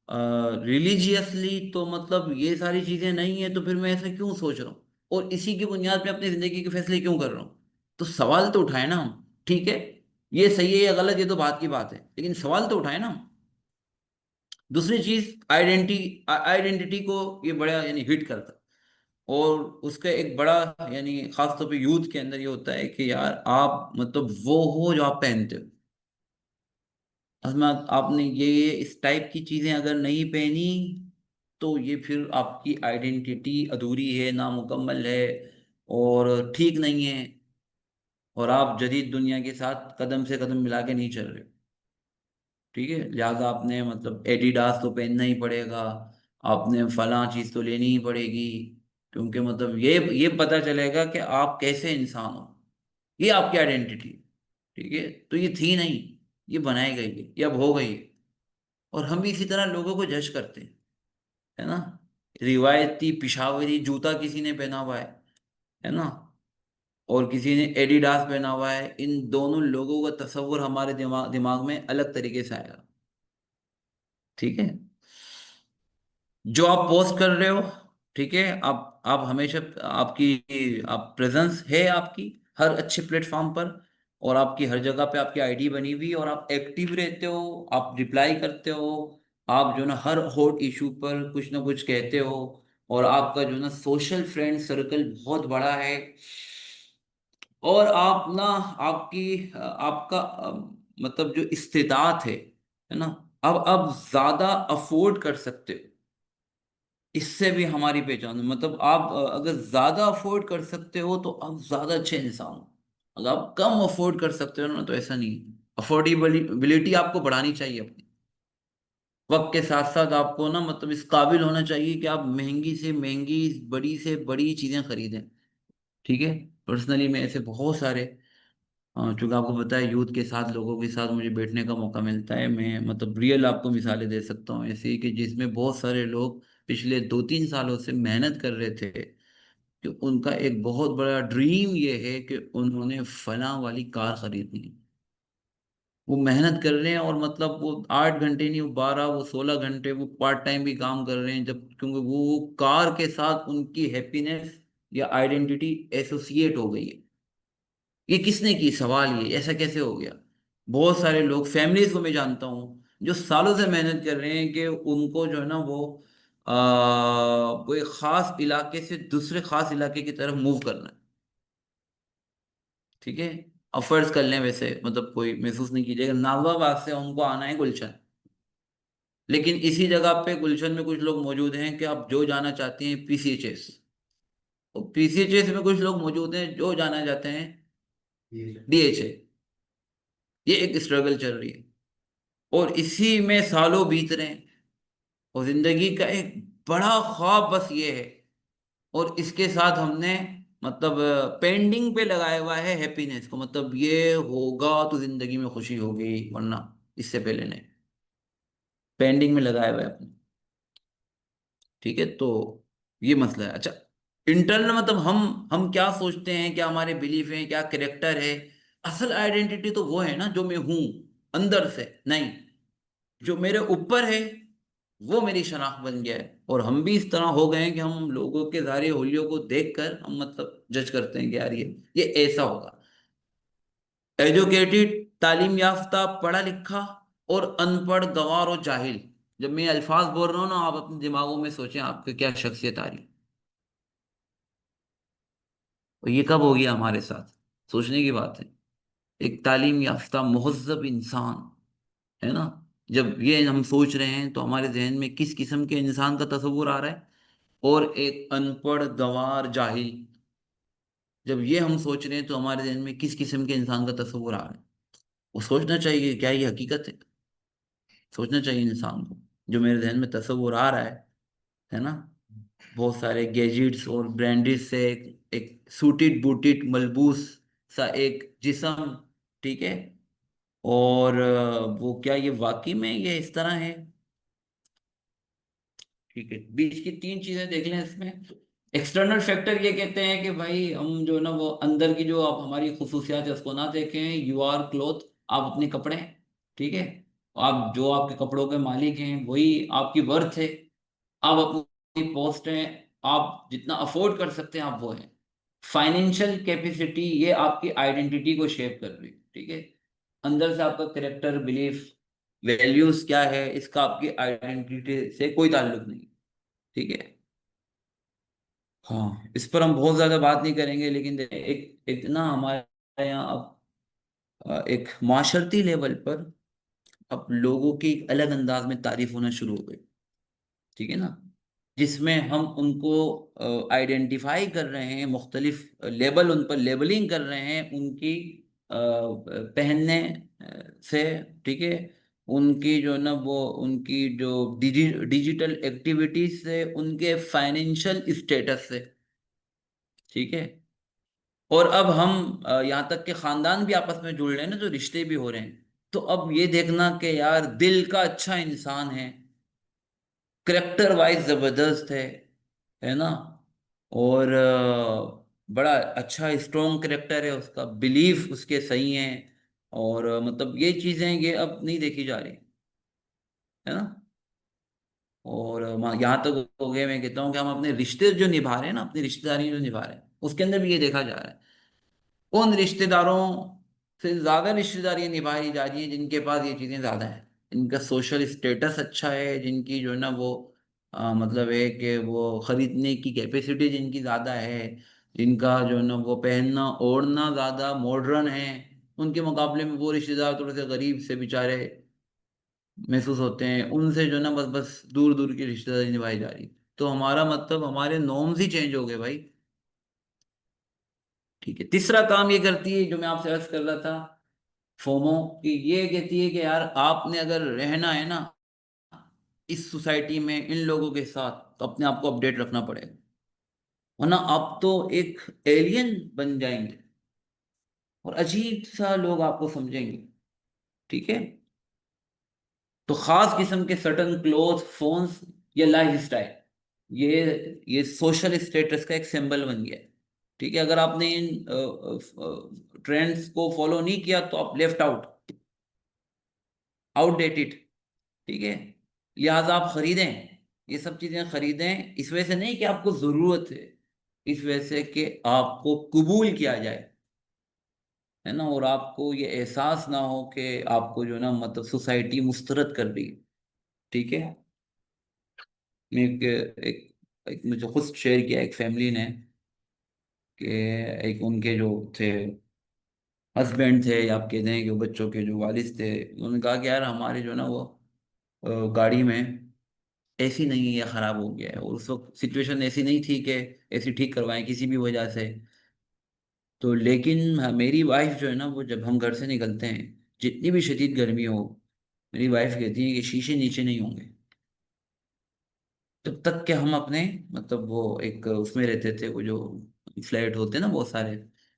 रिलीजियसली, तो मतलब ये सारी चीजें नहीं है, तो फिर मैं ऐसा क्यों सोच रहा हूँ, और इसी की बुनियाद पे अपनी जिंदगी के फैसले क्यों कर रहा हूँ। तो सवाल तो उठाए ना हम, ठीक है, ये सही है या गलत ये तो बात की बात है, लेकिन सवाल तो उठाए ना हम। दूसरी चीज, आइडेंटिटी को ये बड़ा यानी हिट करता है, और उसका एक बड़ा यानी खासतौर पे यूथ के अंदर ये होता है कि यार आप मतलब वो हो जो आप पहनते हो। असल में आपने ये इस टाइप की चीजें अगर नहीं पहनी, तो ये फिर आपकी आइडेंटिटी अधूरी है, नामुकम्मल है, और ठीक नहीं है, और आप जदीद दुनिया के साथ कदम से कदम मिला के नहीं चल रहे हो। ठीक है, लिहाजा आपने मतलब एडिडास तो पहनना ही पड़ेगा, आपने फलां चीज तो लेनी ही पड़ेगी, क्योंकि मतलब ये पता चलेगा कि आप कैसे इंसान हो, ये आपकी आइडेंटिटी। ठीक है, तो ये थी नहीं, ये बनाई गई है, ये अब हो गई है। और हम भी इसी तरह लोगों को जज करते हैं, है ना। रिवायती पिशावरी जूता किसी ने पहना हुआ है ना, और किसी ने एडिडास पहना हुआ है, इन दोनों लोगों का तस्वुर हमारे दिमाग दिमाग में अलग तरीके से आएगा। ठीक है, जो आप पोस्ट कर रहे हो, ठीक है, आप हमेशा आपकी आप प्रेजेंस है आपकी हर अच्छे प्लेटफॉर्म पर, और आपकी हर जगह पे आपकी आईडी बनी हुई, और आप एक्टिव रहते हो, आप रिप्लाई करते हो, आप जो ना हर हॉट इशू पर कुछ ना कुछ कहते हो, और आपका जो ना सोशल फ्रेंड सर्कल बहुत बड़ा है, और आप ना आपकी आपका मतलब जो इस्तेतात है ना, अब ज्यादा अफोर्ड कर सकते हो। इससे भी हमारी पहचान है, मतलब आप अगर ज्यादा अफोर्ड कर सकते हो तो आप ज्यादा अच्छे इंसान हो। अगर आप कम अफोर्ड कर सकते हो ना, तो ऐसा नहीं। अफोर्डेबिलिटी आपको बढ़ानी चाहिए अपनी, वक्त के साथ साथ आपको ना मतलब इस काबिल होना चाहिए कि आप महंगी से महंगी, बड़ी से बड़ी चीजें खरीदें। ठीक है, पर्सनली मैं ऐसे बहुत सारे, चूंकि आपको पता है यूथ के साथ लोगों के साथ मुझे बैठने का मौका मिलता है, मैं मतलब रियल आपको मिसालें दे सकता हूँ ऐसी, कि जिसमें बहुत सारे लोग पिछले 2-3 सालों से मेहनत कर रहे थे कि उनका एक बहुत बड़ा ड्रीम ये है कि उन्होंने फलां वाली कार खरीदनी है। वो मेहनत कर रहे हैं, और मतलब वो 8 घंटे नहीं, वो 12, वो 16 घंटे, वो पार्ट टाइम भी काम कर रहे हैं, जब क्योंकि वो कार के साथ उनकी हैप्पीनेस या आइडेंटिटी एसोसिएट हो गई है। ये किसने की सवाल, ये ऐसा कैसे हो गया। बहुत सारे लोग, फैमिलीज को मैं जानता हूँ जो सालों से मेहनत कर रहे हैं कि उनको जो है ना वो एक खास इलाके से दूसरे खास इलाके की तरफ मूव करना है। ठीक है, अब फर्ज कर लें, वैसे मतलब कोई महसूस नहीं कीजिएगा, नागवाबाग से उनको आना है गुलशन, लेकिन इसी जगह पे गुलशन में कुछ लोग मौजूद हैं कि आप जो जाना चाहते हैं पीसीएचएस, और पीसीएचएस में कुछ लोग मौजूद हैं जो जाना चाहते हैं ये डीएचए। ये एक स्ट्रगल चल रही है, और इसी में सालों बीत रहे हैं, और जिंदगी का एक बड़ा ख्वाब बस ये है, और इसके साथ हमने मतलब पेंडिंग पे लगाया हुआ है हैप्पीनेस को, मतलब ये होगा तो जिंदगी में खुशी होगी, वरना इससे पहले नहीं, पेंडिंग में लगाया हुआ है अपने। ठीक है, तो ये मसला है। अच्छा, इंटरनल मतलब हम क्या सोचते हैं, क्या हमारे बिलीफ हैं, क्या करेक्टर है। असल आइडेंटिटी तो वो है ना जो मैं हूं अंदर से, नहीं जो मेरे ऊपर है, वो मेरी शनाख्त बन गया है। और हम भी इस तरह हो गए हैं कि हम लोगों के ज़ाहिर होलियों को देखकर हम मतलब जज करते हैं कि यार ये ऐसा होगा। एजुकेटेड, तालीम याफ्ता, पढ़ा लिखा, और अनपढ़, गंवार और जाहिल। जब मैं ये अल्फाज बोल रहा हूँ ना, आप अपने दिमागों में सोचें आपकी क्या शख्सियत आ रही है। और ये कब हो गया हमारे साथ, सोचने की बात है। एक तालीम याफ्ता मुहज्जब इंसान, है ना, जब ये हम सोच रहे हैं तो हमारे जहन में किस किस्म के इंसान का तस्वुर आ रहा है। और एक अनपढ़, गंवार, जाहिल, जब ये हम सोच रहे हैं तो हमारे जहन में किस किस्म के इंसान का तस्वुर आ रहा है। वो सोचना चाहिए क्या ये हकीकत है। सोचना चाहिए इंसान को, जो मेरे जहन में तस्वुर आ रहा है ना, बहुत सारे गैजेट्स और ब्रांडेड से एक सूटेड बूटेड मलबूस सा एक जिस्म, ठीक है। और वो क्या ये वाकई में ये इस तरह है। ठीक है, बीच की तीन चीजें देख लें इसमें। एक्सटर्नल फैक्टर ये कहते हैं कि भाई हम जो ना वो अंदर की जो आप हमारी खसूसियात है उसको ना देखें। यू आर क्लोथ, आप अपने कपड़े हैं, ठीक है। आप जो आपके कपड़ों के मालिक हैं वही आपकी वर्थ है। आप अपनी पोस्ट हैं, आप जितना अफोर्ड कर सकते हैं आप वो हैं। फाइनेंशियल कैपेसिटी ये आपकी आइडेंटिटी को शेप कर रही है, ठीक है। अंदर से आपका करेक्टर, बिलीफ, वैल्यूज क्या है, इसका आपकी आइडेंटिटी से कोई ताल्लुक नहीं, ठीक है। हाँ, इस पर हम बहुत ज्यादा बात नहीं करेंगे, लेकिन एक एक ना हमारे यहाँ अब एक माशरती लेवल पर अब लोगों की एक अलग अंदाज में तारीफ होना शुरू हो गई, ठीक है ना। जिसमें हम उनको आइडेंटिफाई कर रहे हैं, मुख्तलिफ लेबल उन पर लेबलिंग कर रहे हैं उनकी पहनने से, ठीक है। उनकी जो ना वो उनकी जो डिजिटल एक्टिविटीज से, उनके फाइनेंशियल स्टेटस से, ठीक है। और अब हम यहाँ तक के खानदान भी आपस में जुड़ रहे हैं ना, जो रिश्ते भी हो रहे हैं। तो अब ये देखना कि यार दिल का अच्छा इंसान है, करेक्टर वाइज जबरदस्त है ना, और बड़ा अच्छा स्ट्रॉन्ग करेक्टर है उसका, बिलीफ उसके सही हैं। और मतलब ये चीजें ये अब नहीं देखी जा रही, है ना। और यहाँ तक हो गए, मैं कहता हूँ कि हम अपने रिश्ते जो निभा रहे हैं ना, अपनी रिश्तेदारी जो निभा रहे हैं, उसके अंदर भी ये देखा जा रहा है उन रिश्तेदारों से ज्यादा रिश्तेदारियां निभाई जा रही हैं जिनके पास ये चीजें ज्यादा हैं, जिनका सोशल स्टेटस अच्छा है, जिनकी जो है ना वो मतलब है कि वो खरीदने की कैपेसिटी जिनकी ज्यादा है, जिनका जो है ना वो पहनना ओढ़ना ज्यादा मॉडर्न है। उनके मुकाबले में वो रिश्तेदार थोड़े से गरीब से बेचारे महसूस होते हैं, उनसे जो है ना बस बस दूर दूर की रिश्तेदारी निभाई जा रही। तो हमारा मतलब हमारे नॉर्म्स ही चेंज हो गए भाई। ठीक है, तीसरा काम ये करती है जो मैं आपसे अर्ज कर रहा था, फोमो, कि ये कहती है कि यार आपने अगर रहना है ना इस सोसाइटी में इन लोगों के साथ, तो अपने आप को अपडेट रखना पड़ेगा, वरना आप तो एक एलियन बन जाएंगे और अजीब सा लोग आपको समझेंगे, ठीक है। तो खास किस्म के सटन क्लोथ, फोन्स या लाइफ स्टाइल, ये सोशल स्टेटस का एक सिंबल बन गया है, ठीक है। अगर आपने इन ट्रेंड्स को फॉलो नहीं किया तो आप लेफ्ट आउट, आउटडेटेड, ठीक है। लिहाजा आप खरीदें, ये सब चीजें खरीदें इस वजह से नहीं कि आपको जरूरत है, इस वजह से कि आपको कबूल किया जाए, है ना। और आपको ये एहसास ना हो कि आपको जो ना मतलब सोसाइटी मुस्तरद कर रही है, ठीक है। मैं एक मुझे खुद शेयर किया एक फैमिली ने, कि एक उनके जो थे हस्बैंड थे, या आप कहते हैं कि वो बच्चों के जो वालिद थे, उन्होंने कहा कि यार हमारे जो ना वो गाड़ी में एसी नहीं है या ख़राब हो गया है, और उस वक्त सिचुएशन ऐसी नहीं थी कि एसी ठीक करवाएं किसी भी वजह से। तो लेकिन मेरी वाइफ जो है ना, वो जब हम घर से निकलते हैं, जितनी भी शदीद गर्मी हो, मेरी वाइफ कहती है कि शीशे नीचे नहीं होंगे जब तक कि हम अपने मतलब वो एक उसमें रहते थे, वो जो फ्लैट होते हैं ना बहुत सारे,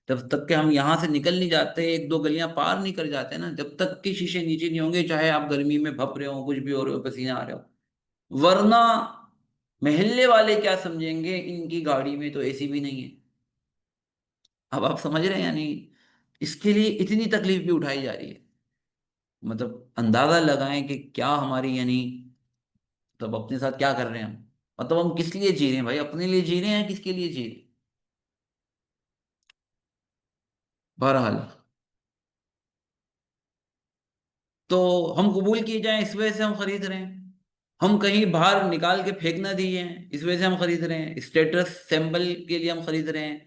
तब तक कि हम यहाँ से निकल नहीं जाते, एक दो गलियां पार नहीं कर जाते ना, जब तक कि शीशे नीचे नहीं होंगे, चाहे आप गर्मी में भप रहे हो, कुछ भी हो रहे हो, पसीना आ रहे हो। वरना मोहल्ले वाले क्या समझेंगे, इनकी गाड़ी में तो एसी भी नहीं है। अब आप समझ रहे हैं यानी, इसके लिए इतनी तकलीफ भी उठाई जा रही है। मतलब अंदाजा लगाएं कि क्या हमारी यानी तब अपने साथ क्या कर रहे हैं हम? मतलब हम किस लिए जी रहे हैं भाई? अपने लिए जी रहे हैं, किसके लिए जी रहे हैं? बहरहाल, तो हम कबूल किए जाएं इस वजह से हम खरीद रहे हैं। हम कहीं बाहर निकाल के फेंक ना दिए हैं इस वजह से हम खरीद रहे हैं। स्टेटस सिंबल के लिए हम खरीद रहे हैं।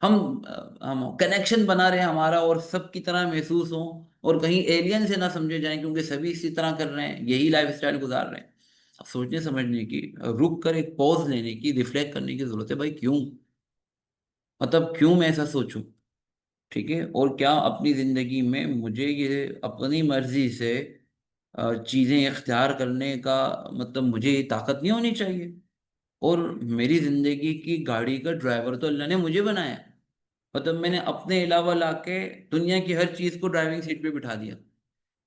हम कनेक्शन बना रहे हैं हमारा, और सबकी तरह महसूस हो, और कहीं एलियन से ना समझे जाएं, क्योंकि सभी इसी तरह कर रहे हैं, यही लाइफस्टाइल गुजार रहे हैं। अब सोचने समझने की, रुक कर एक पॉज लेने की, रिफ्लेक्ट करने की जरूरत है भाई। क्यों? मतलब क्यों मैं ऐसा सोचूं? ठीक है, और क्या अपनी जिंदगी में मुझे ये अपनी मर्जी से चीजें इख्तियार करने का, मतलब मुझे ये ताकत नहीं होनी चाहिए? और मेरी जिंदगी की गाड़ी का ड्राइवर तो अल्लाह ने मुझे बनाया है। मतलब मैंने अपने अलावा लाके दुनिया की हर चीज को ड्राइविंग सीट पे बिठा दिया।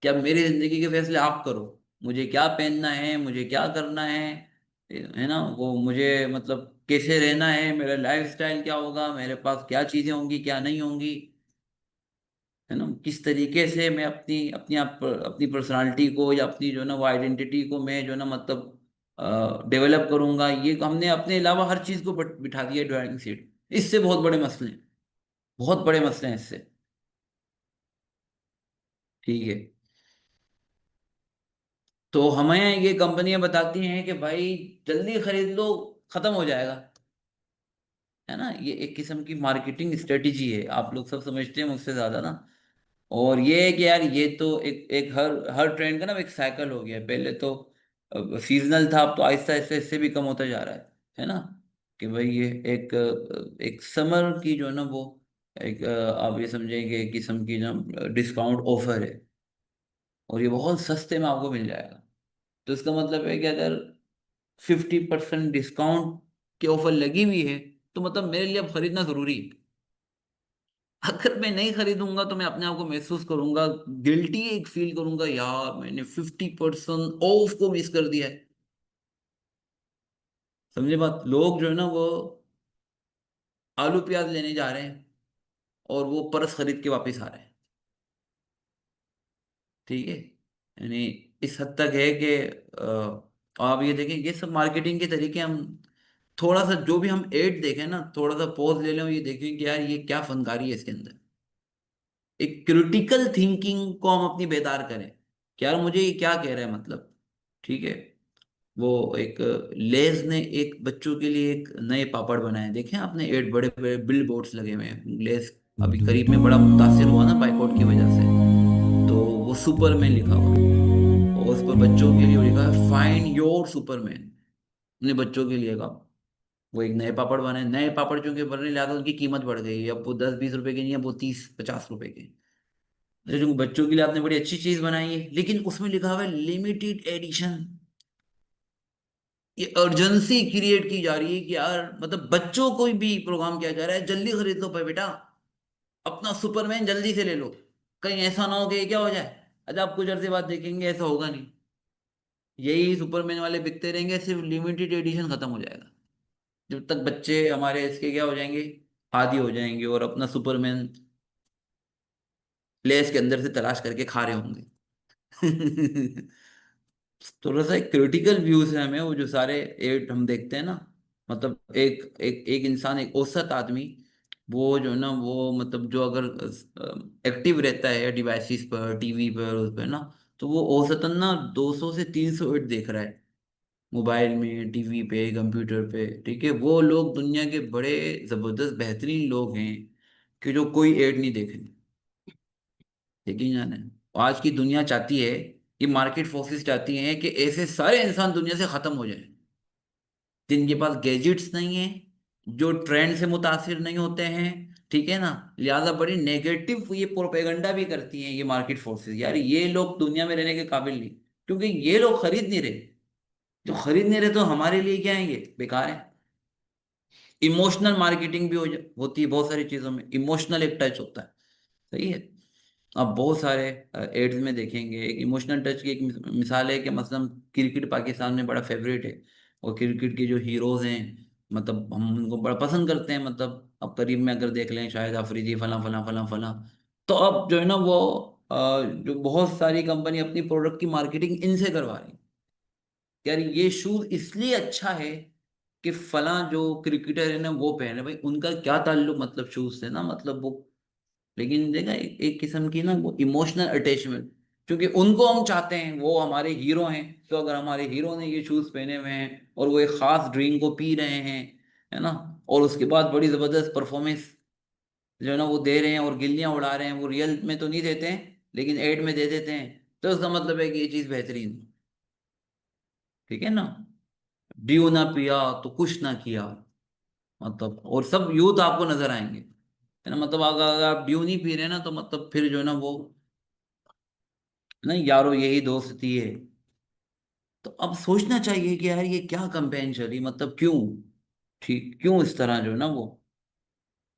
क्या मेरी जिंदगी के फैसले आप करो? मुझे क्या पहनना है, मुझे क्या करना है ना, वो मुझे मतलब कैसे रहना है, मेरा लाइफ स्टाइल क्या होगा, मेरे पास क्या चीजें होंगी क्या नहीं होंगी, है ना, किस तरीके से मैं अपनी अपनी आप अपनी पर्सनालिटी को, या अपनी जो है ना वो आइडेंटिटी को मैं जो है ना मतलब डेवलप करूंगा, ये हमने अपने अलावा हर चीज को बिठा दिया ड्राइविंग सीट। इससे बहुत बड़े मसले हैं, बहुत बड़े मसले हैं इससे। ठीक है, तो हमें ये कंपनियां बताती हैं कि भाई जल्दी खरीद लो, खत्म हो जाएगा, है ना। ये एक किस्म की मार्केटिंग स्ट्रेटेजी है, आप लोग सब समझते हैं मुझसे ज्यादा ना। और ये है कि यार ये तो एक एक हर हर ट्रेंड का ना एक साइकिल हो गया है। पहले तो सीजनल था, अब तो आहिस्ता आहिस्ता इससे भी कम होता जा रहा है ना। कि भाई ये एक समर की जो है ना वो एक आप ये समझेंगे एक किस्म की जो डिस्काउंट ऑफर है, और ये बहुत सस्ते में आपको मिल जाएगा। तो इसका मतलब है कि अगर 50% डिस्काउंट की ऑफर लगी हुई है, तो मतलब मेरे लिए अब खरीदना जरूरी है। अगर मैं नहीं खरीदूंगा तो मैं अपने आप को महसूस करूंगा, गिल्टी एक फील करूंगा, यार मैंने 50% ऑफ को मिस कर दिया है। समझे बात? लोग जो है ना वो आलू प्याज लेने जा रहे हैं, और वो परस खरीद के वापस आ रहे हैं। ठीक है, यानी इस हद तक है कि आप ये देखें, ये सब मार्केटिंग के तरीके। हम थोड़ा सा जो भी हम एड देखें ना, थोड़ा सा पॉज ले लें और ये देखें कि यार ये क्या फनकारी है इसके अंदर। एक क्रिटिकल थिंकिंग को हम अपनी बेदार करें कि यार मुझे ये क्या कह रहा है, मतलब। ठीक है, वो एक लेज ने एक बच्चों के लिए एक नए पापड़ बनाए, देखें आपने? एड बड़े बड़े बिल बोर्ड्स लगे हुए हैं। लेज अभी करीब में बड़ा मुतासिर हुआ ना बाइकआउट की वजह से। तो वो सुपरमैन लिखा हुआ है, और उस पर बच्चों के लिए वो लिखा है फाइंड योर सुपरमैन। अपने बच्चों के लिए का वो एक नए पापड़ बने। नए पापड़ चूंकि बनने लगा, उनकी कीमत बढ़ गई, अब वो 10-20 रुपए की नहीं है, वो 30-50 रुपए की। जो बच्चों के लिए आपने बड़ी अच्छी चीज बनाई है, लेकिन उसमें लिखा हुआ है लिमिटेड एडिशन। ये अर्जेंसी क्रिएट की जा रही है कि यार मतलब बच्चों को भी प्रोग्राम किया जा रहा है, जल्दी खरीद लो भाई बेटा, अपना सुपरमैन जल्दी से ले लो। कहीं ऐसा ना हो कि ये क्या हो जाए, अच्छा आप कुछ अर्से बाद देखेंगे ऐसा होगा नहीं, यही सुपरमैन वाले बिकते रहेंगे, सिर्फ लिमिटेड एडिशन खत्म हो जाएगा। जब तक बच्चे हमारे इसके क्या हो जाएंगे, आदी हो जाएंगे, और अपना सुपरमैन लेस के अंदर से तलाश करके खा रहे होंगे। थोड़ा सा एक क्रिटिकल व्यूज है हमें, वो जो सारे एड हम देखते हैं ना। मतलब एक एक एक इंसान, एक औसत आदमी, वो जो है ना वो मतलब जो अगर एक्टिव रहता है डिवाइसेस पर, टीवी पर, उस पर ना, तो वो औसतन ना 200 से 300 एड देख रहा है, मोबाइल में, टीवी पे, कंप्यूटर पे। ठीक है, वो लोग दुनिया के बड़े जबरदस्त बेहतरीन लोग हैं कि जो कोई एड नहीं देखेंगे। यकीन जाने, आज की दुनिया चाहती है, ये मार्केट फोर्सेस चाहती हैं कि ऐसे सारे इंसान दुनिया से खत्म हो जाए जिनके पास गैजेट्स नहीं है, जो ट्रेंड से मुतासिर नहीं होते हैं। ठीक है ना, लिहाजा बड़ी नेगेटिव ये प्रोपेगेंडा भी करती हैं ये मार्केट फोर्सेस, यार ये लोग दुनिया में रहने के काबिल नहीं, क्योंकि ये लोग खरीद नहीं रहे। जो खरीद नहीं रहे तो हमारे लिए क्या है, ये बेकार है। इमोशनल मार्केटिंग भी होती है बहुत सारी चीजों में, इमोशनल एक टच होता है। सही है। आप बहुत सारे एड्स में देखेंगे, एक इमोशनल टच की एक मिसाल है कि मसलन क्रिकेट पाकिस्तान में बड़ा फेवरेट है, और क्रिकेट के जो हीरोज हैं, मतलब हम उनको बड़ा पसंद करते हैं। मतलब अब करीब में अगर देख लें, शाहिद अफरीदी, फला फला फला फला। तो अब जो है ना वो जो बहुत सारी कंपनी अपनी प्रोडक्ट की मार्केटिंग इनसे करवा रही है। कि यार ये शूज इसलिए अच्छा है कि फला जो क्रिकेटर है ना वो पहने, भाई उनका क्या ताल्लुक मतलब शूज से ना, मतलब वो, लेकिन देखा एक किस्म की ना वो इमोशनल अटैचमेंट, क्योंकि उनको हम चाहते हैं, वो हमारे हीरो हैं, तो अगर हमारे हीरो ने ये शूज पहने हुए हैं और वो एक खास ड्रिंक को पी रहे हैं, है ना, और उसके बाद बड़ी जबरदस्त परफॉर्मेंस जो है ना वो दे रहे हैं और गिल्लियां उड़ा रहे हैं, वो रियल में तो नहीं देते हैं लेकिन एड में दे देते हैं, तो उसका मतलब है कि ये चीज बेहतरीन है। ठीक है ना। ड्यू ना पिया तो कुछ ना किया, मतलब, और सब यूथ आपको नजर आएंगे, है ना, मतलब अगर आप ड्यू नहीं पी रहे ना तो मतलब फिर जो है ना वो, नहीं यारो यही दोस्ती है। तो अब सोचना चाहिए कि यार ये क्या कंपेन चली, मतलब क्यों, ठीक क्यों इस तरह जो है ना वो,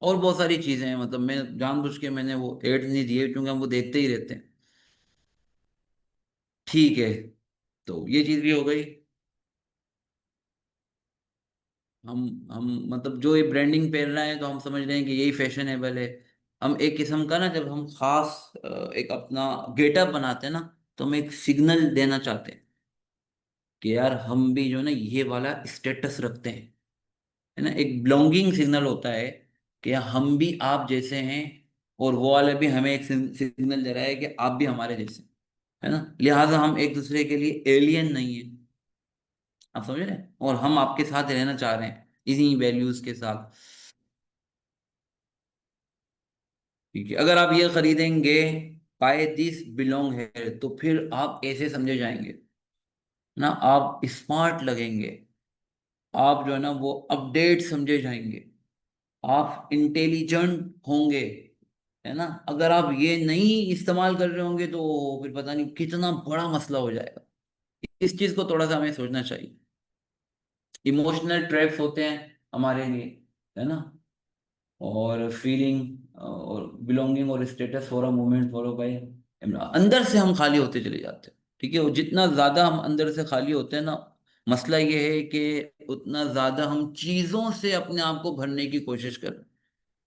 और बहुत सारी चीजें हैं, मतलब मैं जानबूझ के मैंने वो एड नहीं दिए क्योंकि हम वो देखते ही रहते हैं। ठीक है, तो ये चीज भी हो गई। हम मतलब जो ये ब्रांडिंग पहन रहे हैं तो हम समझ रहे हैं कि यही फैशनेबल है। हम एक किस्म का ना, जब हम खास एक अपना गेटअप बनाते हैं ना, तो हम एक सिग्नल देना चाहते हैं कि यार हम भी जो है ना ये वाला स्टेटस रखते हैं, है ना, एक बिलोंगिंग सिग्नल होता है कि हम भी आप जैसे हैं, और वो वाले भी हमें एक सिग्नल दे रहा है कि आप भी हमारे जैसे हैं, है ना, लिहाजा हम एक दूसरे के लिए एलियन नहीं है। आप समझ रहे हैं, और हम आपके साथ रहना चाह रहे हैं इन्हीं वैल्यूज के साथ। ठीक है, अगर आप ये खरीदेंगे बाय दिस बिलोंग है, तो फिर आप ऐसे समझे जाएंगे ना, आप स्मार्ट लगेंगे, आप जो है ना वो अपडेट समझे जाएंगे, आप इंटेलिजेंट होंगे, है ना। अगर आप ये नहीं इस्तेमाल कर रहे होंगे तो फिर पता नहीं कितना बड़ा मसला हो जाएगा। इस चीज को थोड़ा सा हमें सोचना चाहिए। इमोशनल ट्रैप्स होते हैं हमारे लिए, है ना, और फीलिंग और बिलोंगिंग और status for a moment follow by, अंदर से हम खाली होते चले जाते हैं। ठीक है, और जितना ज्यादा हम अंदर से खाली होते हैं ना, मसला ये है कि उतना ज्यादा हम चीजों से अपने आप को भरने की कोशिश करें।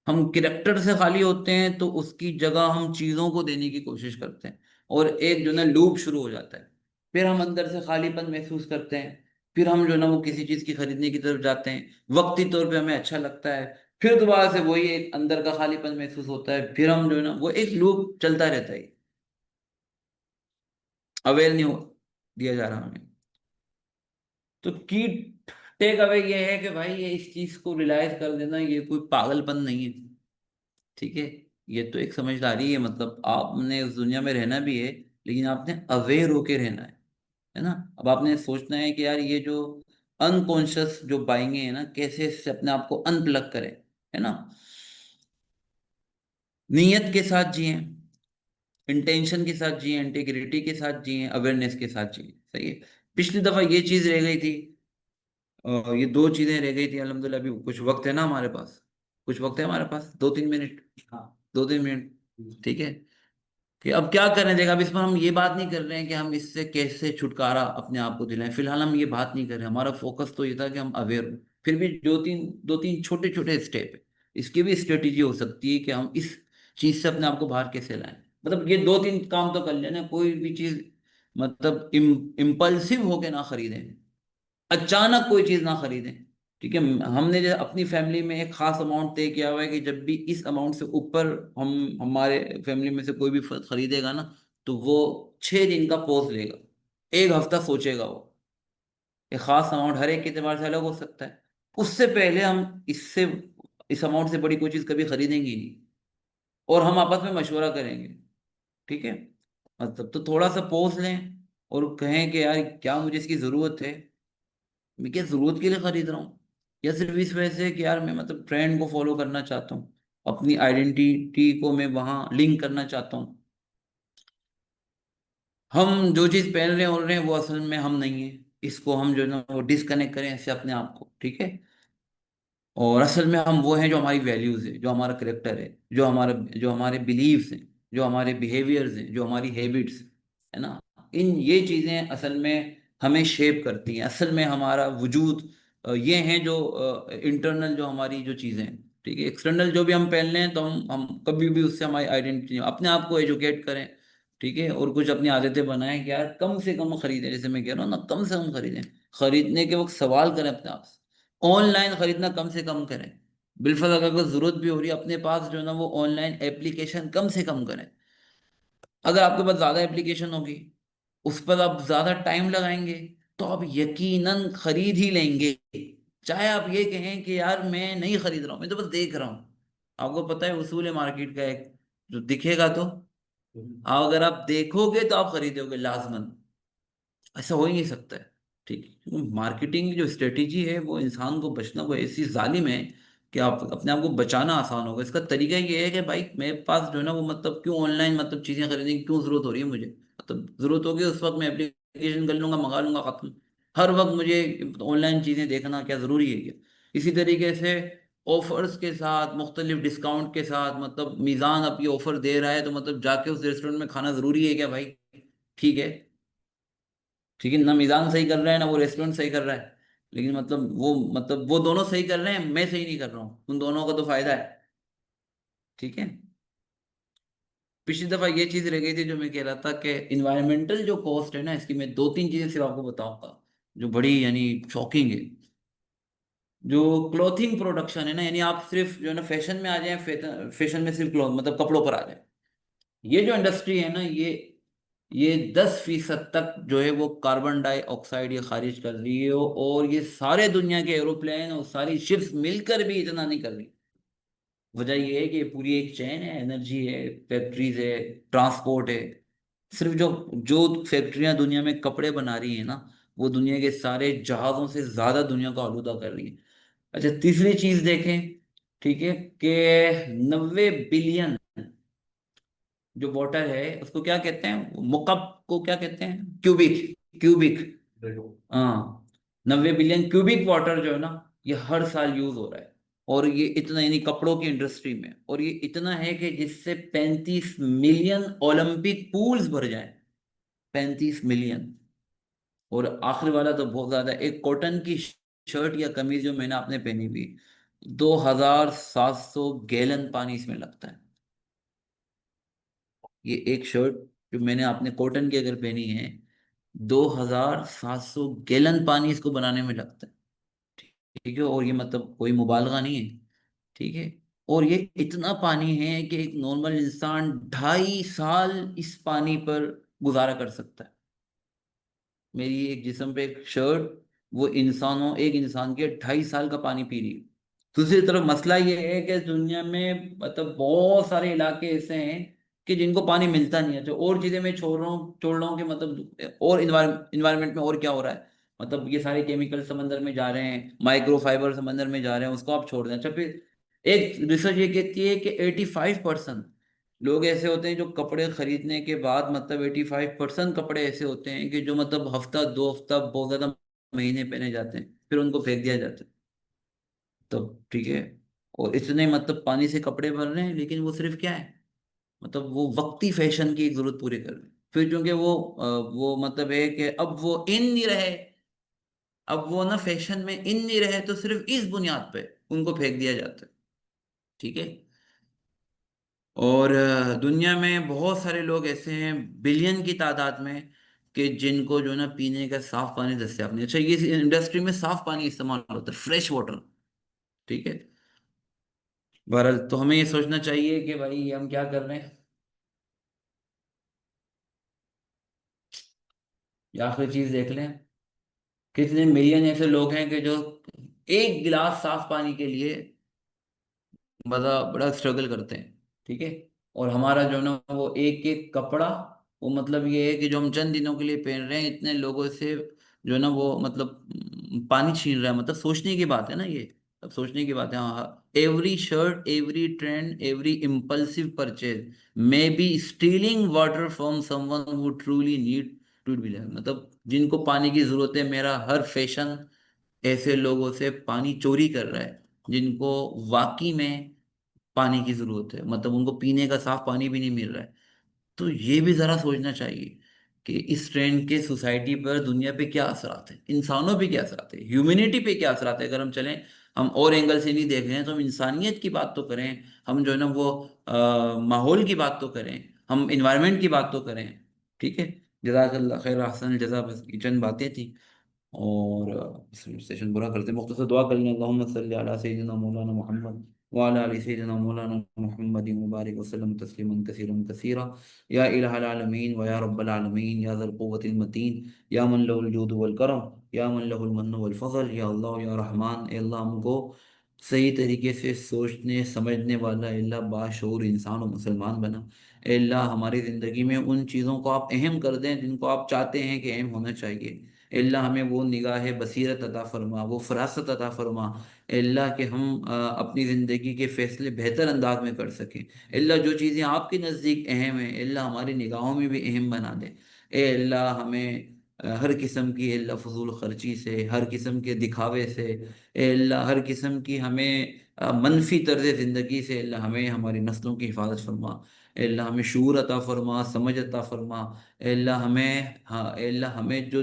हम कैरेक्टर से खाली होते हैं तो उसकी जगह हम चीजों को देने की कोशिश करते हैं, और एक जो ना लूप शुरू हो जाता है। फिर हम अंदर से खालीपन महसूस करते हैं, फिर हम जो ना वो किसी चीज की खरीदने की तरफ जाते हैं, वक्ती तौर पे हमें अच्छा लगता है, फिर दोबारा से वही एक अंदर का खालीपन महसूस होता है, फिर हम जो है ना वो एक लूप चलता रहता है। अवेयर नहीं हो दिया जा रहा हमें। तो की टेक अवे ये है कि भाई ये इस चीज को रियलाइज कर देना ये कोई पागलपन नहीं है। ठीक है, ये तो एक समझदारी है, मतलब आपने उस दुनिया में रहना भी है, लेकिन आपने अवेयर होके रहना है ना। अब आपने सोचना है कि यार ये जो अनकॉन्शियस जो बाइंगे है ना, कैसे इससे अपने आप को अनप्लग करें, है ना, नीयत के साथ जिए, इंटेंशन के साथ जिए, इंटीग्रिटी के साथ जिए, अवेयरनेस के साथ जिए। सही है। पिछली दफा ये चीज रह गई थी, ये दो चीजें रह गई थी, अल्हम्दुलिल्लाह अभी कुछ वक्त है ना हमारे पास, कुछ वक्त है हमारे पास, 2-3 मिनट, हाँ। 2-3 मिनट। ठीक है, कि अब क्या करें, देखा अब इसमें हम ये बात नहीं कर रहे हैं कि हम इससे कैसे छुटकारा अपने आप को दिलाएं, फिलहाल हम ये बात नहीं कर रहे हैं, हमारा फोकस तो ये था कि हम अवेयर हो। फिर भी दो तीन छोटे छोटे स्टेप है, इसकी भी स्ट्रेटेजी हो सकती है कि हम इस चीज से अपने आप को बाहर कैसे लाएं। मतलब ये 2-3 काम तो कर लेना, कोई भी चीज मतलब इम्पल्सिव होके ना खरीदें, अचानक कोई चीज ना खरीदें। ठीक है, हमने जो अपनी फैमिली में एक खास अमाउंट तय किया हुआ है कि जब भी इस अमाउंट से ऊपर हम हमारे फैमिली में से कोई भी खरीदेगा ना, तो वो 6 दिन का पॉज लेगा, एक हफ्ता सोचेगा वो। एक खास अमाउंट हर एक के एतबार से अलग हो सकता है, उससे पहले हम इससे इस अमाउंट से बड़ी कोई चीज कभी खरीदेंगे ही नहीं, और हम आपस में मशवरा करेंगे। ठीक है, मतलब तो थोड़ा सा पॉज लें और कहें कि यार क्या मुझे इसकी जरूरत है, मैं क्या जरूरत के लिए खरीद रहा हूँ, या सिर्फ इस वजह से कि यार मैं मतलब ट्रेंड को फॉलो करना चाहता हूँ, अपनी आइडेंटिटी को मैं वहां लिंक करना चाहता हूँ। हम जो चीज पहन रहे हैं ओढ़ रहे हैं वो असल में हम नहीं है, इसको हम जो है ना वो डिस्कनेक्ट करें इससे अपने आप को। ठीक है, और असल में हम वो हैं जो हमारी वैल्यूज है, जो हमारा करेक्टर है, जो हमारे बिलीव्स हैं, जो हमारे बिहेवियर्स हैं, जो हमारी हैबिट्स, है ना, इन ये चीजें असल में हमें शेप करती हैं, असल में हमारा वजूद ये हैं जो इंटरनल जो हमारी जो चीजें हैं। ठीक है, एक्सटर्नल जो भी हम पहन लें तो हम कभी भी उससे हमारी आइडेंटिटी, अपने आप को एजुकेट करें, ठीक है, और कुछ अपनी आदतें बनाएं कि यार कम से कम खरीदें, जैसे मैं कह रहा हूँ ना, कम से कम खरीदें। खरीदने के वक्त सवाल करें अपने आप से, ऑनलाइन खरीदना कम से कम करें। बिलफर्ज अगर कोई जरूरत भी हो रही है अपने पास जो है ना, वो ऑनलाइन एप्लीकेशन कम से कम करें। अगर आपके पास ज्यादा एप्लीकेशन होगी, उस पर आप ज्यादा टाइम लगाएंगे, तो आप यकीनन खरीद ही लेंगे। चाहे आप ये कहें कि यार मैं नहीं खरीद रहा हूं, मैं तो बस देख रहा हूं। आपको पता है उसूल है मार्केट का एक, जो दिखेगा तो, अगर आप देखोगे तो आप खरीदोगे लाजमन। ऐसा हो ही नहीं सकता है। ठीक है, क्योंकि मार्केटिंग की जो स्ट्रेटेजी है वो इंसान को बचना, वो ऐसी जालिम है कि आप अपने आप को बचाना आसान होगा। इसका तरीका ये है कि भाई मेरे पास जो है ना वो मतलब क्यों ऑनलाइन मतलब चीजें खरीदने की क्यों जरूरत हो रही है मुझे, मतलब जरूरत होगी उस वक्त मैं एप्लीकेशन कर लूंगा, मंगा लूंगा, खत्म। हर वक्त मुझे ऑनलाइन चीजें देखना क्या जरूरी है क्या? इसी तरीके से ऑफर्स के साथ, मुख्तलिफ डिस्काउंट के साथ, मतलब मीज़ान अब ये ऑफर दे रहा है तो मतलब जाके उस रेस्टोरेंट में खाना जरूरी है क्या भाई? ठीक है, ठीक है ना, मीज़ान सही कर रहा है ना वो रेस्टोरेंट सही कर रहा है, लेकिन मतलब वो दोनों सही कर रहे हैं, मैं सही नहीं कर रहा हूँ, उन दोनों का तो फायदा है। ठीक है। पिछली दफा ये चीज रह गई थी जो मैं कह रहा था कि इन्वायरमेंटल जो कॉस्ट है ना इसकी, मैं दो तीन चीजें सिर्फ आपको बताऊंगा जो बड़ी यानी शॉकिंग है। जो क्लोथिंग प्रोडक्शन है ना, यानी आप सिर्फ जो है ना फैशन में आ जाए, फैशन में सिर्फ क्लोथ मतलब कपड़ों पर आ जाए, ये जो इंडस्ट्री है ना, ये 10% तक जो है वो कार्बन डाइऑक्साइड ये खारिज कर रही है, और ये सारे दुनिया के एरोप्लेन और सारी शिप्स मिलकर भी इतना नहीं कर रही। वजह ये है कि ये पूरी एक चेन है, एनर्जी है, फैक्ट्रीज है, ट्रांसपोर्ट है। सिर्फ जो जो फैक्ट्रियां दुनिया में कपड़े बना रही है ना, वो दुनिया के सारे जहाजों से ज्यादा दुनिया को आलूदा कर रही है। अच्छा, तीसरी चीज देखें, ठीक है, कि 90 बिलियन जो वाटर है उसको क्या कहते हैं, मुकब को क्या कहते हैं, क्यूबिक, क्यूबिक। हाँ, 90 बिलियन क्यूबिक वाटर जो है ना, ये हर साल यूज हो रहा है। और ये इतना यानी कपड़ों की इंडस्ट्री में, और ये इतना है कि जिससे 35 मिलियन ओलंपिक पूल्स भर जाए, 35 मिलियन। और आखिरी वाला तो बहुत ज्यादा, एक कॉटन की शर्ट या कमीज जो मैंने आपने पहनी हुई, 2700 गैलन पानी इसमें लगता है। ये एक शर्ट जो मैंने आपने कॉटन की अगर पहनी है, 2700 गैलन पानी इसको बनाने में लगता है। ठीक है, और ये मतलब कोई मुबालगा नहीं है। ठीक है, और ये इतना पानी है कि एक नॉर्मल इंसान 2.5 साल इस पानी पर गुजारा कर सकता है। मेरी एक जिस्म पे एक शर्ट, वो इंसानों एक इंसान के 2.5 साल का पानी पी रही है। दूसरी तरफ मसला ये है कि दुनिया में मतलब बहुत सारे इलाके ऐसे हैं कि जिनको पानी मिलता नहीं है। तो और चीजें मैं छोड़ रहा हूँ कि मतलब और इन्वायरमेंट में और क्या हो रहा है, मतलब ये सारे केमिकल समंदर में जा रहे हैं, माइक्रोफाइबर समंदर में जा रहे हैं, उसको आप छोड़ दें। अच्छा, फिर एक रिसर्च ये कहती है कि 85% लोग ऐसे होते हैं जो कपड़े खरीदने के बाद, मतलब 85% कपड़े ऐसे होते हैं कि जो मतलब हफ्ता दो हफ्ता बहुत ज्यादा महीने पहने जाते हैं, फिर उनको फेंक दिया जाता है। तब ठीक है, और इतने मतलब पानी से कपड़े बन रहे हैं, लेकिन वो सिर्फ क्या है, मतलब वो वक्ती फैशन की एक जरूरत पूरी कर रहे हैं। फिर क्योंकि वो मतलब है कि अब वो इन नहीं रहे, अब वो ना फैशन में इन नहीं रहे, तो सिर्फ इस बुनियाद पे उनको फेंक दिया जाता है। ठीक है। और दुनिया में बहुत सारे लोग ऐसे हैं, बिलियन की तादाद में, कि जिनको जो है ना पीने का साफ पानी दस्तियाब नहीं। अच्छा, ये इंडस्ट्री में साफ पानी इस्तेमाल होता है, फ्रेश वाटर। ठीक है। बहरहाल तो हमें ये सोचना चाहिए कि भाई ये हम क्या कर रहे हैं। या आखिरी चीज देख लें, कितने मिलियन ऐसे लोग हैं कि जो एक गिलास साफ पानी के लिए बड़ा बड़ा स्ट्रगल करते हैं। ठीक है, और हमारा जो है ना वो एक एक कपड़ा, वो मतलब ये है कि जो हम चंद दिनों के लिए पहन रहे हैं, इतने लोगों से जो है ना वो मतलब पानी छीन रहा है। मतलब सोचने की बात है ना ये, अब सोचने की बात है। हाँ, every shirt, every trend, every impulsive purchase may be stealing water from someone who truly need to be, मतलब जिनको पानी की जरूरत है, मेरा हर फैशन ऐसे लोगों से पानी चोरी कर रहा है जिनको वाकई में पानी की जरूरत है, मतलब उनको पीने का साफ पानी भी नहीं मिल रहा है। तो ये भी जरा सोचना चाहिए कि इस ट्रेंड के सोसाइटी पर, दुनिया पे क्या असरात है, इंसानों पे क्या असरात है, ह्यूमैनिटी पे क्या असरात है। अगर हम चलें, हम और एंगल से नहीं देख रहे हैं, तो हम इंसानियत की बात तो करें, हम जो है ना वो माहौल की बात तो करें, हम इन्वायरमेंट की बात तो करें। ठीक है, जज़ाकल्लाह खैर, अहसन जज़ा। बस ये चंद बातें थी, और सेशन पूरा करते हैं। मुख्तसर दुआ कर लें, अल्लाहुम्मा सल्लि अला सय्यिदिना मौलाना मुहम्मद व अला आलि सय्यिदिना मौलाना मुहम्मदिन मुबारक वसल्लम तस्लीमन कसीरन कसीरा। या इलाहल आलमीन व या रब्बल आलमीन या ज़ल क़ुव्वतिल मतीन या मन लहुल जूद वल करम या मन लहुल मन्न वल फ़ज़ल या अल्लाह या रहमान। ए अल्लाह, हमको सही तरीके से सोचने समझने वाला अल्लाह बाशऊर इंसान और मुसलमान बना। ए अल्लाह, हमारी ज़िंदगी में उन चीज़ों को आप अहम कर दें जिनको आप चाहते हैं कि अहम होना चाहिए। अल्लाह, हमें वो निगाह बसीरत अता फरमा, वो फरासत अता फरमा अल्लाह, कि हम अपनी ज़िंदगी के फ़ैसले बेहतर अंदाज में कर सकें। अल्लाह, जो चीज़ें आपके नज़दीक अहम हैं अल्लाह, हमारी निगाहों में भी अहम बना दे। ए अल्लाह, हमें हर किस्म की अल्लाह फजूल खर्ची से, हर किस्म के दिखावे से, ए अल्लाह, हर किस्म की हमें मनफी तर्ज ज़िंदगी से अल्लाह, हमें हमारी नस्लों की हिफाजत फरमा। ए अल्लाह, हमें शूर अता फरमा, समझ अता फरमा। ए अल्लाह, हमें, हाँ ए अल्लाह, हमें जो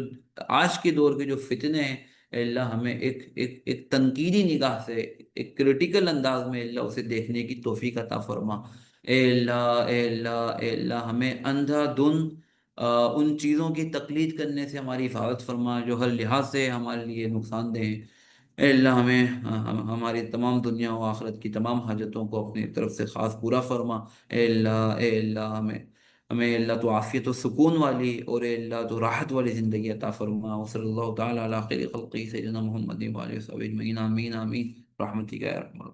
आज के दौर के जो फितने हैं अल्लाह, हमें एक एक एक तनकीदी निगाह से, एक क्रिटिकल अंदाज में अल्लाह उसे देखने की तौफीक अता फरमा। ए अल्लाह, ए अल्लाह, ए अल्लाह, हमें अंधाधुन उन चीज़ों की तकलीद करने से हमारी हिफाजत फरमा जो हर लिहाज से हमारे लिए नुकसानदेह हैं। ए अल्लाह, हमें हमारी तमाम दुनिया और आखिरत की तमाम हाजतों को अपनी तरफ से ख़ास पूरा फरमा। ए अल्लाह, ए अल्लाह, हमें हमें अल्लाह तो आफ़ियत व सुकून वाली और ए अल्लाह तो राहत वाली ज़िंदगी अता फरमा। व सल्लल्लाहु तआला अला खैरि खल्क़िही सय्यिदिना मुहम्मदिन व आलिहि व सहबिहि अजमईन। आमीन आमीन, रहमतिका या अरहमर।